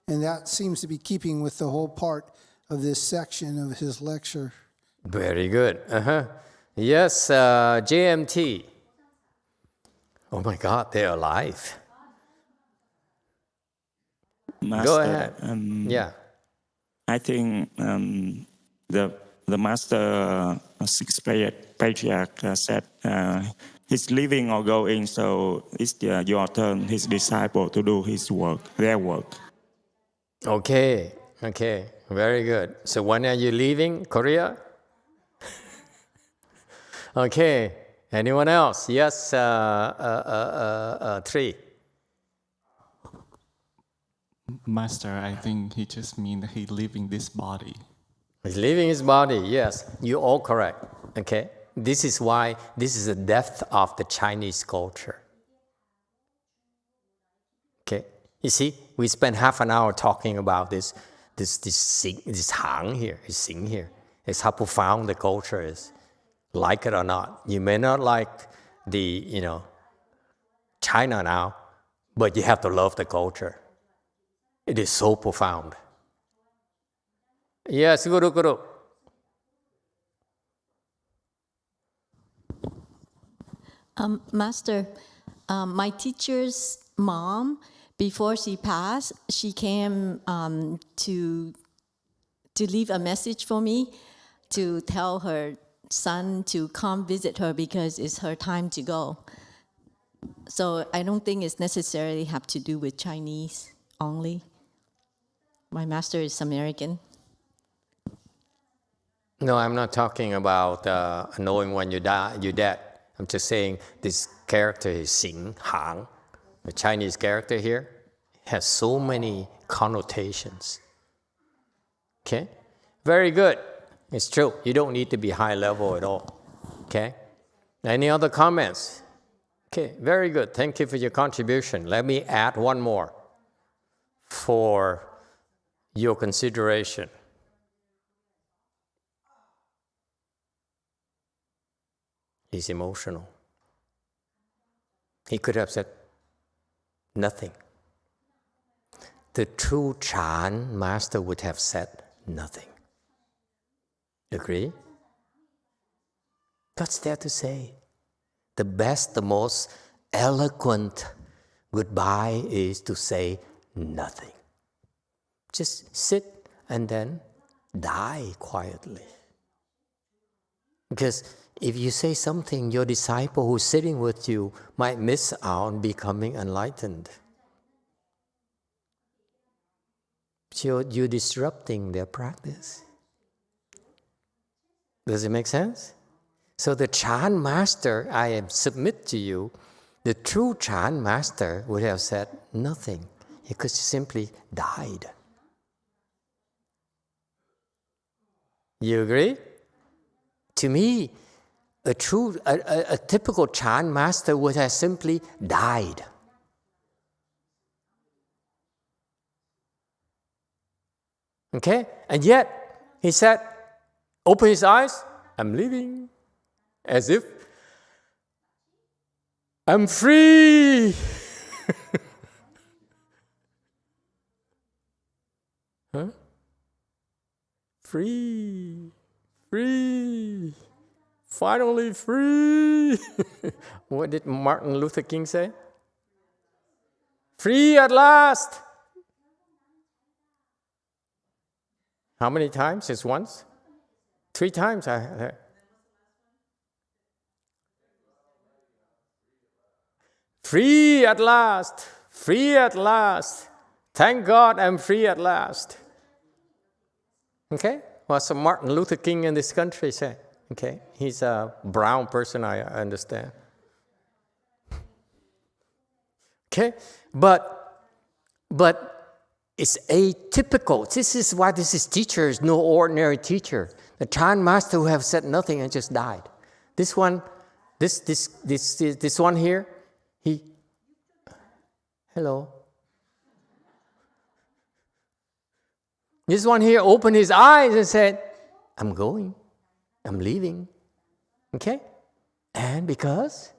And that seems to be keeping with the whole part of this section of his lecture. Very good. Yes, JMT. Oh my God, they're alive. Master, Go ahead. Yeah. I think the master sixth patriarch said he's leaving or going, so it's your turn, his disciple, to do his work, their work. Okay. Very good. So when are you leaving Korea? Okay. Anyone else? Yes, 3. Master, I think he just means that he's leaving this body. He's leaving his body, yes. You're all correct, okay? This is why this is the depth of the Chinese culture. Okay? You see, we spent half an hour talking about this hang here, this sing here. It's how profound the culture is. Like it or not. You may not like China now, but you have to love the culture. It is so profound. Yes, Guru. Master, my teacher's mom, before she passed, she came to leave a message for me to tell her son to come visit her because it's her time to go. So I don't think it's necessarily have to do with Chinese only. My master is American. No, I'm not talking about knowing when you're dead. I'm just saying this character is Xing, Hang. The Chinese character here has so many connotations. Okay? Very good. It's true. You don't need to be high level at all. Okay? Any other comments? Okay, very good. Thank you for your contribution. Let me add one more for your consideration. He's emotional. He could have said nothing. The true Chan master would have said nothing. Agree? What's there to say? The best, the most eloquent goodbye is to say nothing. Just sit and then die quietly. Because if you say something, your disciple who's sitting with you might miss out on becoming enlightened. So you're disrupting their practice. Does it make sense? So the Chan master, I submit to you, the true Chan master would have said nothing. He could simply died. You agree? To me, a typical Chan master would have simply died. Okay? And yet, he said, open his eyes, I'm leaving. As if I'm free. Huh? Free. Free. Finally free. What did Martin Luther King say? Free at last. How many times? Just once? 3 times I heard. Free at last. Free at last. Thank God I'm free at last. Okay? What's Martin Luther King in this country say? Okay? He's a brown person, I understand. Okay? But it's atypical. This is why this teacher is no ordinary teacher. The Chan master who have said nothing and just died. This one here, hello. This one here opened his eyes and said, I'm going. I'm leaving. Okay? And because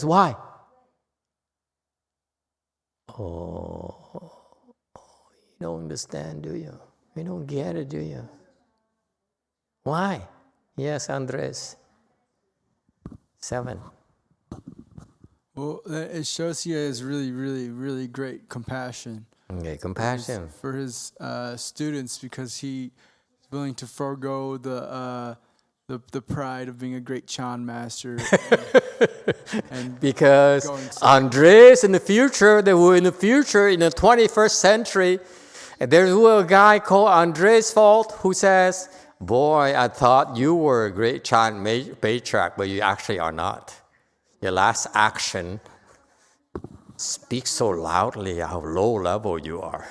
why? Oh, you don't understand, do you? You don't get it, do you? Why? Yes, Andres. 7. Well, it shows he has really, really, really great compassion. Okay, compassion. For his students, because he is willing to forego the pride of being a great Chan master. and because Andres in the 21st century, there was a guy called Andres Fault who says, boy, I thought you were a great Chan patriarch, but you actually are not. Your last action speaks so loudly how low level you are.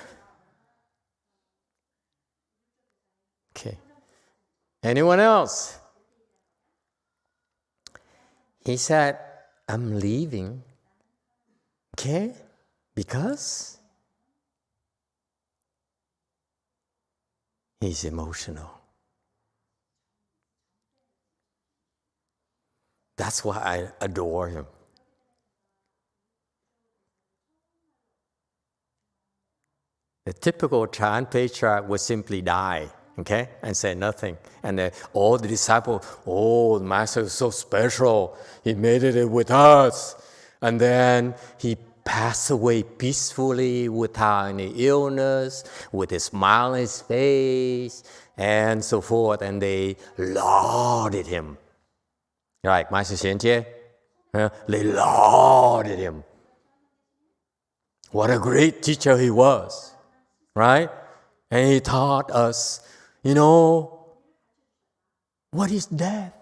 Okay. Anyone else? He said, I'm leaving. Okay? Because he's emotional. That's why I adore him. The typical Chan patriarch would simply die, okay, and say nothing. And all the disciples, the master is so special. He made it with us. And then he passed away peacefully without any illness, with a smile on his face, and so forth. And they lauded him. Right, Master Xianjie? They lauded him. What a great teacher he was, right? And he taught us, what is death?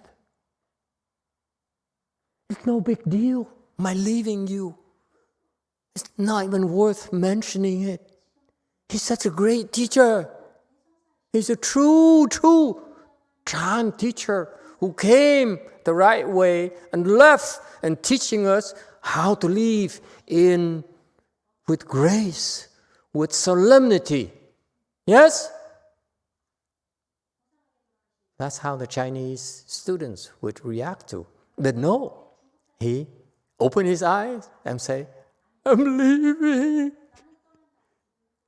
It's no big deal, my leaving you. It's not even worth mentioning it. He's such a great teacher. He's a true Chan teacher who came the right way and left and teaching us how to live with grace, with solemnity. Yes? That's how the Chinese students would react to. But no, he opened his eyes and say, I'm leaving.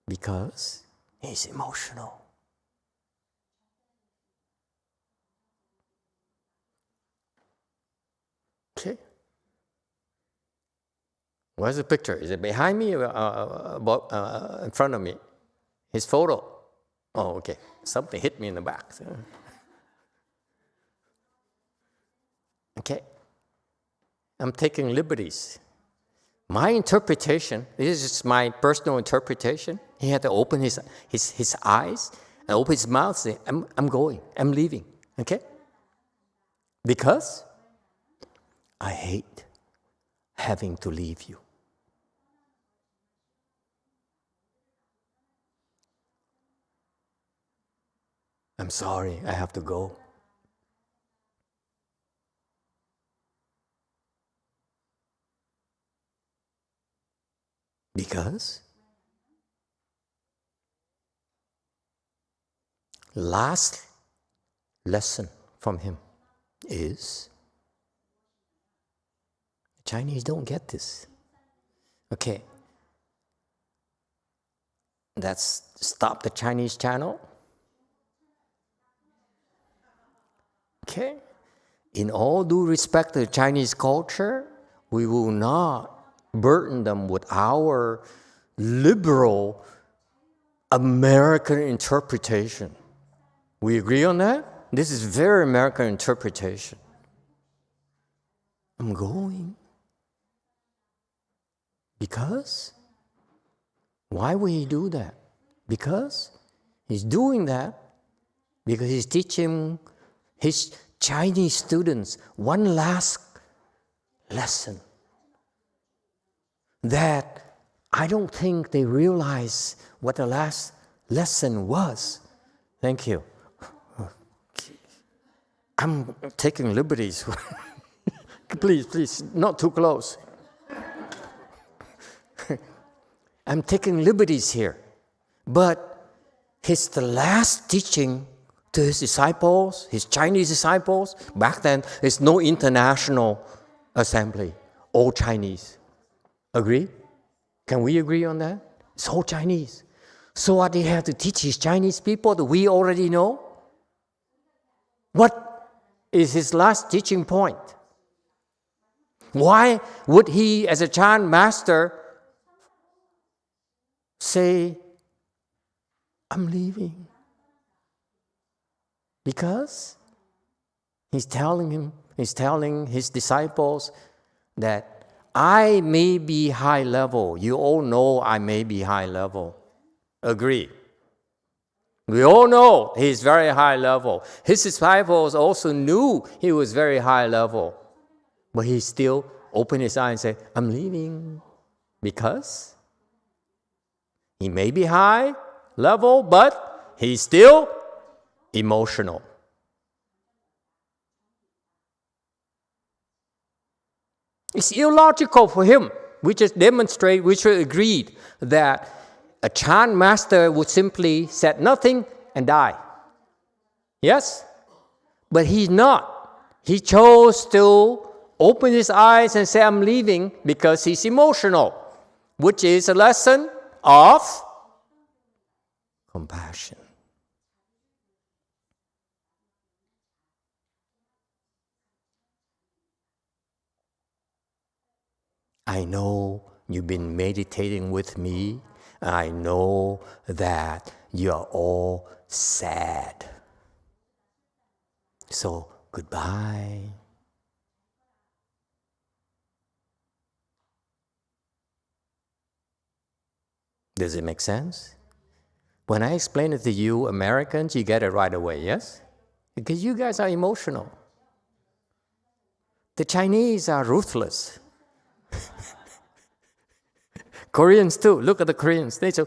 Because he's emotional. Okay. Where's the picture? Is it behind me or in front of me? His photo. Oh, okay. Something hit me in the back. Okay. I'm taking liberties. My interpretation, this is my personal interpretation. He had to open his eyes and open his mouth and say, I'm going, I'm leaving. Okay? Because I hate having to leave you. I'm sorry, I have to go. Because last lesson from him is Chinese don't get this. Okay. Let's stop the Chinese channel. Okay. In all due respect to the Chinese culture, we will not burden them with our liberal American interpretation. We agree on that? This is very American interpretation. I'm going. Because? Why would he do that? Because he's doing that because he's teaching his Chinese students one last lesson that I don't think they realize what the last lesson was. Thank you. I'm taking liberties. Please, not too close. I'm taking liberties here. But it's the last teaching to his disciples, his Chinese disciples. Back then, there's no international assembly, all Chinese. Agree? Can we agree on that? It's all Chinese. So what they have to teach his Chinese people that we already know? What is his last teaching point? Why would he, as a Chan master, say, I'm leaving? Because he's telling his disciples that I may be high level. You all know I may be high level. Agree. We all know he's very high level. His disciples also knew he was very high level. But he still opened his eyes and said, I'm leaving. Because he may be high level, but he's still emotional. It's illogical for him. We just agreed that a Chan master would simply say nothing and die. Yes? But he's not. He chose to open his eyes and say, I'm leaving, because he's emotional, which is a lesson of compassion. I know you've been meditating with me. I know that you are all sad. So, goodbye. Does it make sense? When I explain it to you, Americans, you get it right away, yes? Because you guys are emotional. The Chinese are ruthless. Koreans too. Look at the Koreans. They say,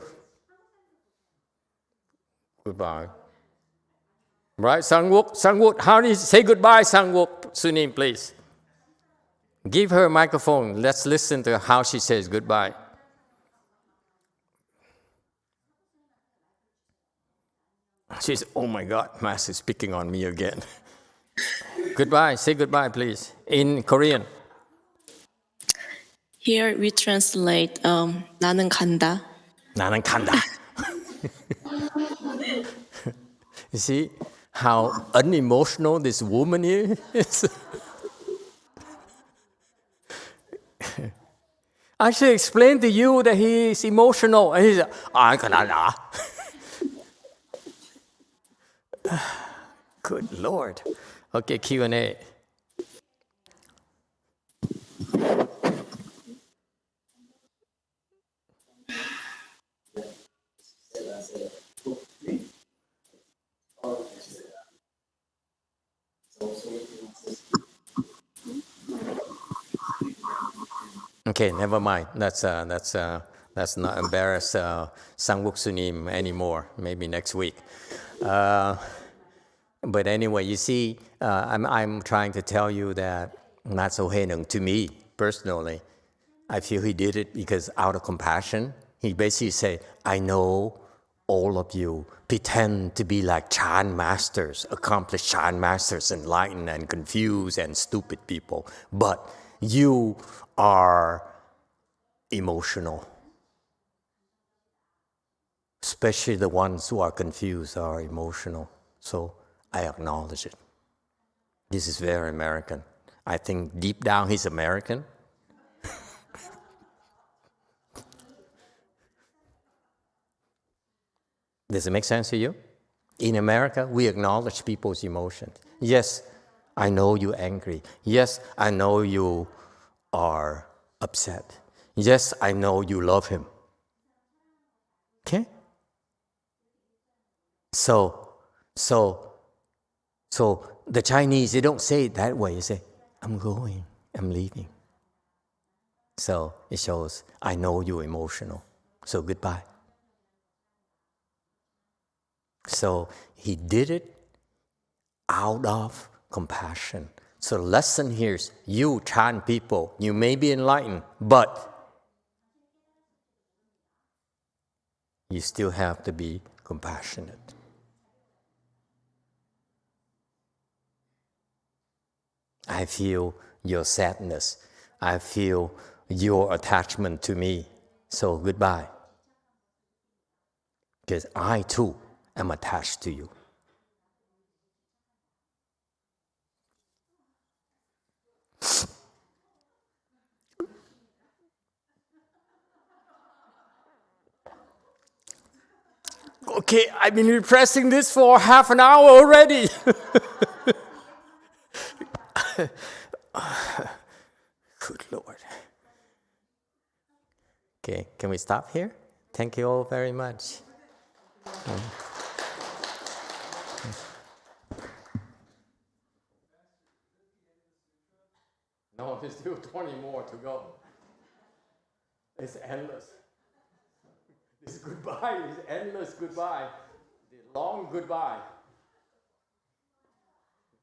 goodbye. Right, Sangwook, how do you say goodbye, Sangwook? Sunim, please. Give her a microphone. Let's listen to how she says goodbye. She's, oh my God, Master is picking on me again. Goodbye, say goodbye, please, in Korean. Here we translate 나는 간다. 나는 간다. You see how unemotional this woman is? I should explain to you that he is emotional. And he's like, good Lord. Okay, Q&A. Okay, never mind. Let's not embarrass Sangwook Sunim anymore. Maybe next week. But anyway, you see, I'm trying to tell you that Master Haenung, to me personally, I feel he did it because out of compassion. He basically said, I know all of you pretend to be like Chan masters, accomplished Chan masters, enlightened and confused and stupid people, but you are emotional. Especially the ones who are confused are emotional. So I acknowledge it. This is very American. I think deep down he's American. Does it make sense to you? In America, we acknowledge people's emotions. Yes, I know you're angry. Yes, I know you are upset. Yes, I know you love him. Okay? So the Chinese, they don't say it that way. They say, I'm going, I'm leaving. So it shows, I know you're emotional. So goodbye. So he did it out of compassion. So the lesson here is, you Chan people, you may be enlightened, but you still have to be compassionate. I feel your sadness. I feel your attachment to me. So goodbye. Because I too am attached to you. Okay, I've been repressing this for half an hour already. Good Lord. Okay, can we stop here? Thank you all very much. No, there's still 20 more to go. It's endless. This goodbye is endless goodbye. The long goodbye.